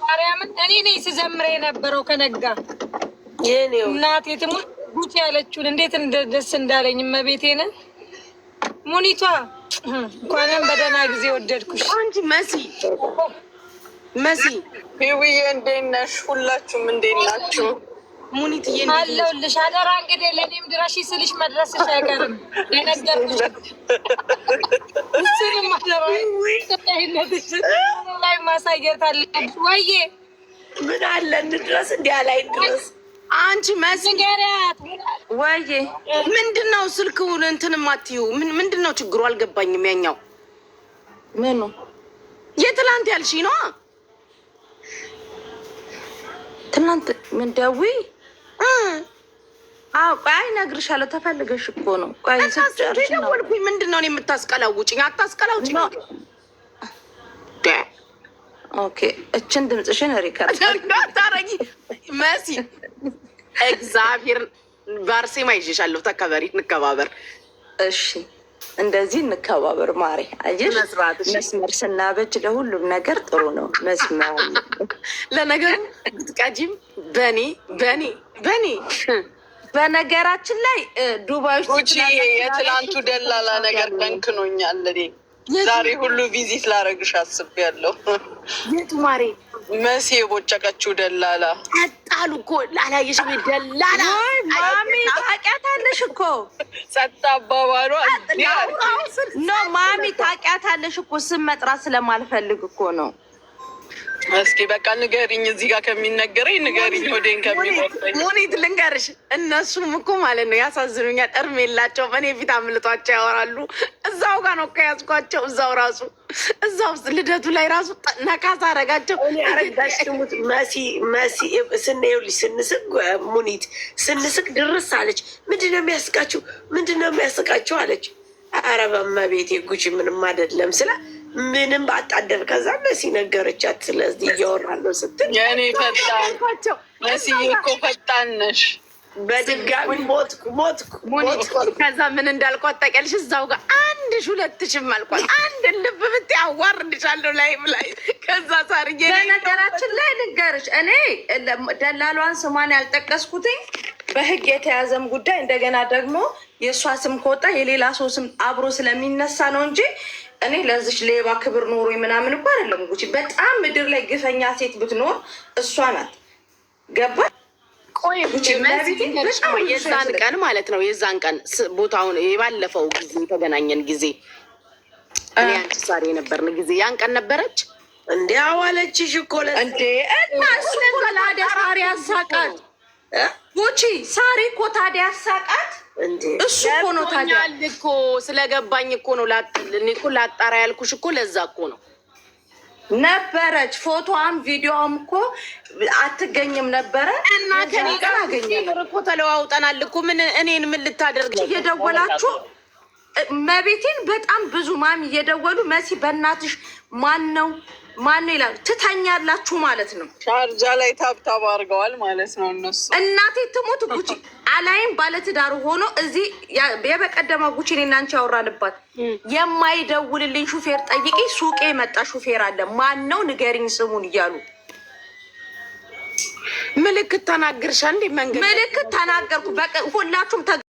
ማርያምን እኔ ነኝ ስዘምረ የነበረው ከነጋ እናቴ ትሙት ጉቺ ያለችውን እንዴት ደስ እንዳለኝ እመቤቴን። ሙኒቷ እንኳንም በደህና ጊዜ ወደድኩሽ። አንቺ መሲ ውዬ እንዴት ነሽ? ሁላችሁም እንዴት ናችሁ? ሙኒትዬ አለሁልሽ። አደራ እንግዲህ ለእኔም ድረሺ ስልሽ መድረስሽ አይቀርም። የነገርኩሽ እሱንም አደራ ተጠይነትሽ ላይ ማሳየት አለብሽ። ወይዬ ምን አለ እንድረስ እንዲያ ላይ ድረስ አንቺ መስገሪያት ወይዬ ምንድነው ስልክውን እንትን ማትዩ ምንድነው ችግሩ? አልገባኝም። ያኛው ምኑ የትላንት ያልሽ ነው? ትናንት ምን ደዊ ቆይ እነግርሻለሁ። ተፈልገሽ እኮ ነው። ቆይ ስትጨርሽ ነው። ምንድን ነው የምታስቀላውጭኝ? አታስቀላውጭኝ። ኦኬ እችን ድምፅሽን ሪከርድ ታረጊ መሲ እግዚአብሔር ባርሴማ ይዤሻለሁ። ተከበሪ፣ እንከባበር። እሺ እንደዚህ እንከባበር ማሬ። አየሽ መስመር ስናበጅ ለሁሉም ነገር ጥሩ ነው መስመር። ለነገሩ ብትቀጂም በኔ በነገራችን ላይ ዱባይ ውጭ የትላንቱ ደላላ ነገር ደንክኖኛል። ዛሬ ሁሉ ቪዚት ላረግሽ አስቤያለሁ። የቱ ማሬ? መሲ የቦጨቀችው ደላላ ጠጣሉ እኮ ላላየሽ ደላላ ማሚ ታውቂያታለሽ እኮ ጸጥ አባባሏ ኖ ማሚ ታውቂያታለሽ እኮ ስም መጥራት ስለማልፈልግ እኮ ነው። እስኪ በቃ ንገሪኝ፣ እዚህ ጋር ከሚነገረኝ ንገሪኝ፣ ሆዴን ከሚቆርጠኝ። ሙኒት ልንገርሽ፣ እነሱም እኮ ማለት ነው ያሳዝኑኛል። እርም የላቸውም። እኔ ፊት አምልጧቸው ያወራሉ። እዛው ጋር ነው ከያዝኳቸው። እዛው ራሱ እዛው ልደቱ ላይ ራሱ ነካሳ አረጋቸው። አረጋሽሙት መሲ ስናየውልሽ ስንስቅ ሙኒት ስንስቅ ድርስ አለች። ምንድነው የሚያስቃችሁ? ምንድነው የሚያስቃችሁ አለች። ኧረ በእመቤቴ ጉቺ ምንም አይደለም ስላ ምንም ባጣደር ከዛ መሲ ነገረቻት። ስለዚህ እያወራለሁ ስትል የእኔ ፈጣን መስዬ እኮ ፈጣን ነሽ። በድጋሚ ሞትኩ። ከዛ ምን እንዳልኳት ታውቂያለሽ? እዛው ጋር 1,000 አልኳት። አንድ ልብ ብት አዋርድሻለሁ ላይ ከዛ ሳርዬ በነገራችን ላይ ልንገርሽ፣ እኔ ደላሏን ስሟን ያልጠቀስኩትኝ በህግ የተያዘም ጉዳይ እንደገና ደግሞ የእሷ ስም ከወጣ የሌላ ሰው ስም አብሮ ስለሚነሳ ነው እንጂ እኔ ለዚች ሌባ ክብር ኖሮ ምናምን እኮ አይደለም። ጉቺ በጣም ምድር ላይ ግፈኛ ሴት ብትኖር እሷ ናት። ገባ? ቆይ የዛን ቀን ማለት ነው የዛን ቀን ቦታውን የባለፈው ጊዜ የተገናኘን ጊዜ እኔ አንቺ ሳሪ የነበርን ጊዜ ያን ቀን ነበረች እንዴ? አዋለችሽ እኮ እንዴ? እና እሱ እኮ ታዲያ ሳሪ ያሳቃት ጉቺ። ሳሪ እኮ ታዲያ ያሳቃት እሱ እኮ ነው። ታዲያ እኮ ስለገባኝ እኮ ነው ላጣራ ያልኩሽ እኮ ለዛ እኮ ነው ነበረች። ፎቶዋም ቪዲዮዋም እኮ አትገኝም ነበረ እና ከኔ ጋር አገኘን እኮ ተለዋውጠናል እኮ። ምን እኔን ምን ልታደርግ እየደወላችሁ መቤቴን በጣም ብዙ ማሚ እየደወሉ መሲ በእናትሽ ማን ነው ይላሉ። ትተኛላችሁ ማለት ነው። ሻርጃ ላይ ታብታብ አድርገዋል ማለት ነው እነሱ። እናቴ ትሞት ጉቺ አላይም ባለትዳሩ ሆኖ እዚህ የበቀደማ ጉቺ እኔና አንቺ ያወራንባት የማይደውልልኝ ሹፌር ጠይቂ፣ ሱቄ መጣ ሹፌር አለ ማን ነው ንገሪኝ ስሙን እያሉ ምልክት ተናገርሻ እንዴ? መንገድ ምልክት ተናገርኩ። በቃ ሁላችሁም